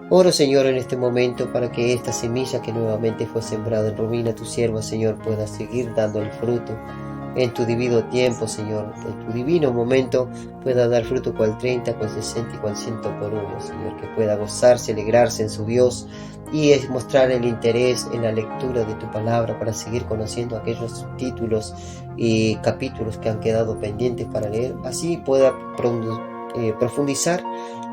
Oro, Señor, en este momento para que esta semilla que nuevamente fue sembrada en Romina, tu sierva, Señor, pueda seguir dando el fruto en tu divino tiempo, Señor, en tu divino momento pueda dar fruto cual 30, cual 60 y cual 100 por uno, Señor, que pueda gozarse, alegrarse en su Dios y es mostrar el interés en la lectura de tu palabra para seguir conociendo aquellos títulos y capítulos que han quedado pendientes para leer, así pueda profundizar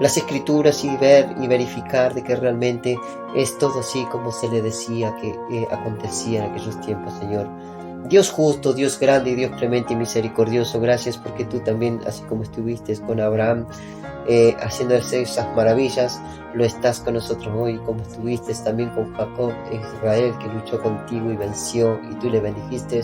las escrituras y ver y verificar de que realmente es todo así como se le decía que acontecía en aquellos tiempos, Señor. Dios justo, Dios grande y Dios clemente y misericordioso, gracias porque tú también, así como estuviste con Abraham haciendo esas maravillas, lo estás con nosotros hoy, como estuviste también con Jacob e Israel, que luchó contigo y venció y tú le bendijiste.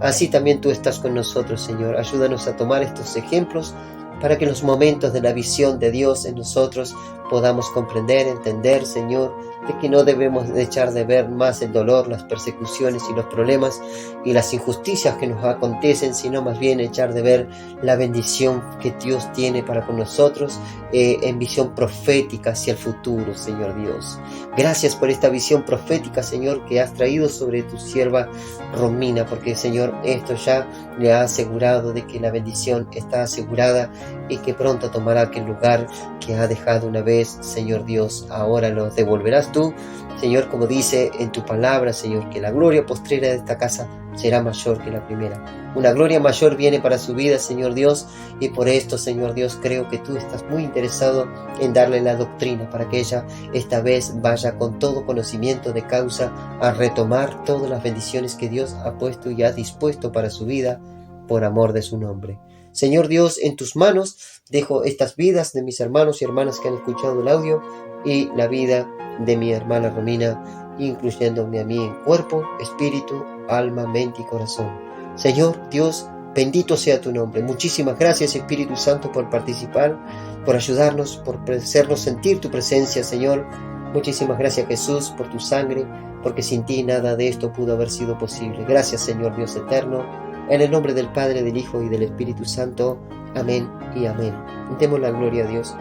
Así también tú estás con nosotros, Señor. Ayúdanos a tomar estos ejemplos para que en los momentos de la visión de Dios en nosotros podamos comprender, entender, Señor, de que no debemos echar de ver más el dolor, las persecuciones y los problemas y las injusticias que nos acontecen, sino más bien echar de ver la bendición que Dios tiene para con nosotros en visión profética hacia el futuro, Señor Dios. Gracias por esta visión profética, Señor, que has traído sobre tu sierva Romina, porque, Señor, esto ya le ha asegurado de que la bendición está asegurada y que pronto tomará aquel lugar que ha dejado una vez, Señor Dios. Ahora lo devolverás tú, Señor, como dice en tu palabra, Señor, que la gloria postrera de esta casa será mayor que la primera. Una gloria mayor viene para su vida, Señor Dios, y por esto, Señor Dios, creo que tú estás muy interesado en darle la doctrina para que ella esta vez vaya con todo conocimiento de causa a retomar todas las bendiciones que Dios ha puesto y ha dispuesto para su vida por amor de su nombre. Señor Dios, en tus manos dejo estas vidas de mis hermanos y hermanas que han escuchado el audio y la vida de mi hermana Romina, incluyéndome a mí en cuerpo, espíritu, alma, mente y corazón. Señor Dios, bendito sea tu nombre. Muchísimas gracias, Espíritu Santo, por participar, por ayudarnos, por hacernos sentir tu presencia, Señor. Muchísimas gracias, Jesús, por tu sangre, porque sin ti nada de esto pudo haber sido posible. Gracias, Señor Dios eterno. En el nombre del Padre, del Hijo y del Espíritu Santo. Amén y amén. Demos la gloria a Dios.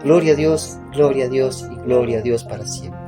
Gloria a Dios, gloria a Dios y gloria a Dios para siempre.